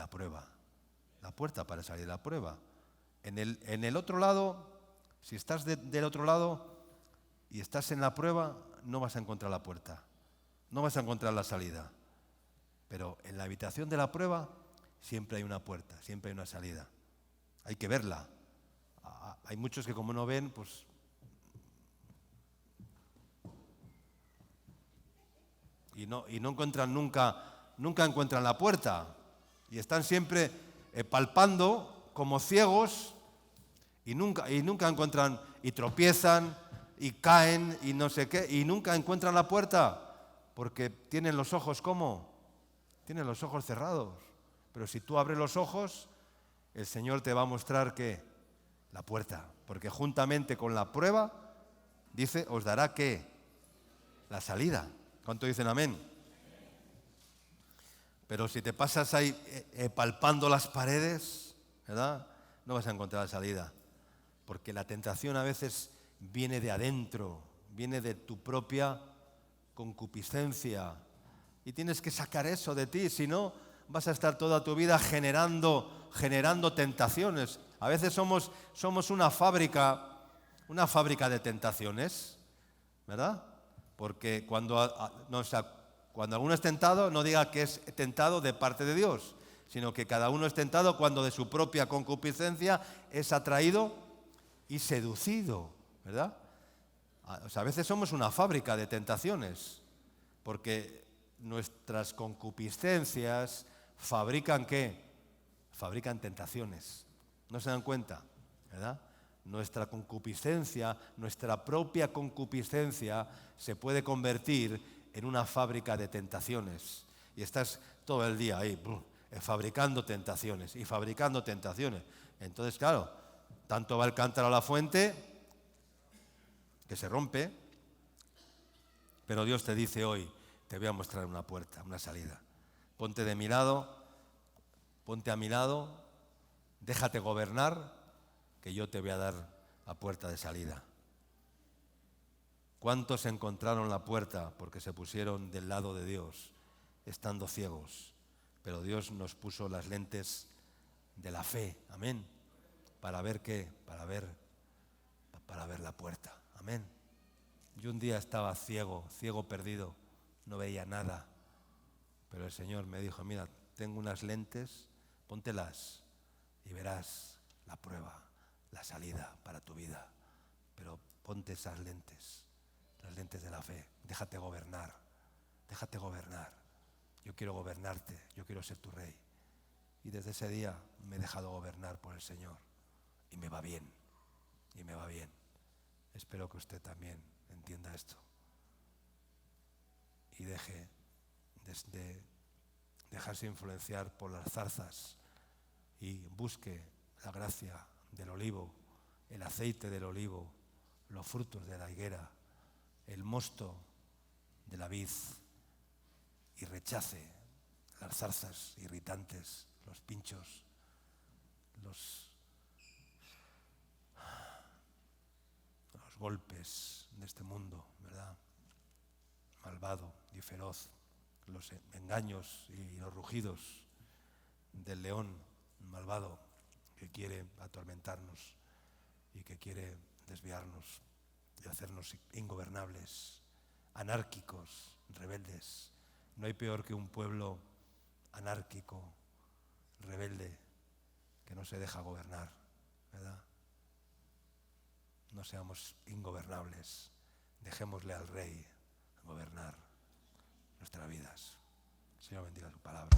Speaker 1: prueba. La puerta para salir de la prueba. En el otro lado, si estás del otro lado y estás en la prueba, no vas a encontrar la puerta. No vas a encontrar la salida. Pero en la habitación de la prueba siempre hay una puerta, siempre hay una salida. Hay que verla. Hay muchos que como no ven, pues y no encuentran nunca encuentran la puerta. Y están siempre palpando como ciegos y nunca encuentran, y tropiezan y caen y no sé qué, y nunca encuentran la puerta porque tienen los ojos ¿cómo? Tienen los ojos cerrados. Pero si tú abres los ojos, el Señor te va a mostrar ¿qué? La puerta. Porque juntamente con la prueba, dice, os dará ¿qué? La salida. ¿Cuánto dicen amén? Pero si te pasas ahí palpando las paredes, ¿verdad? No vas a encontrar la salida. Porque la tentación a veces viene de adentro, viene de tu propia concupiscencia. Y tienes que sacar eso de ti, si no vas a estar toda tu vida generando tentaciones. A veces somos una fábrica de tentaciones, ¿verdad? Porque cuando alguno es tentado, no diga que es tentado de parte de Dios, sino que cada uno es tentado cuando de su propia concupiscencia es atraído y seducido, ¿verdad? A veces somos una fábrica de tentaciones, porque nuestras concupiscencias fabrican ¿qué? Fabrican tentaciones. ¿No se dan cuenta? ¿Verdad? Nuestra concupiscencia, nuestra propia concupiscencia se puede convertir en una fábrica de tentaciones. Y estás todo el día ahí fabricando tentaciones y fabricando tentaciones. Entonces, claro, tanto va el cántaro a la fuente que se rompe, pero Dios te dice hoy, te voy a mostrar una puerta, una salida. Ponte de mi lado, ponte a mi lado, déjate gobernar, que yo te voy a dar la puerta de salida. ¿Cuántos encontraron la puerta porque se pusieron del lado de Dios, estando ciegos? Pero Dios nos puso las lentes de la fe, amén. ¿Para ver qué? Para ver la puerta, amén. Yo un día estaba ciego perdido, no veía nada. Pero el Señor me dijo, mira, tengo unas lentes, póntelas y verás la prueba, la salida para tu vida. Pero ponte esas lentes, las lentes de la fe. Déjate gobernar, déjate gobernar. Yo quiero gobernarte, yo quiero ser tu rey. Y desde ese día me he dejado gobernar por el Señor. Y me va bien, y me va bien. Espero que usted también entienda esto. Y deje de dejarse influenciar por las zarzas y busque la gracia del olivo, el aceite del olivo, los frutos de la higuera, el mosto de la vid, y rechace las zarzas irritantes, los pinchos, los golpes de este mundo, ¿verdad? Malvado y feroz, los engaños y los rugidos del león malvado que quiere atormentarnos y que quiere desviarnos y hacernos ingobernables, anárquicos, rebeldes. No hay peor que un pueblo anárquico, rebelde, que no se deja gobernar, ¿verdad? No seamos ingobernables, dejémosle al Rey gobernar nuestras vidas. Señor, bendiga su palabra.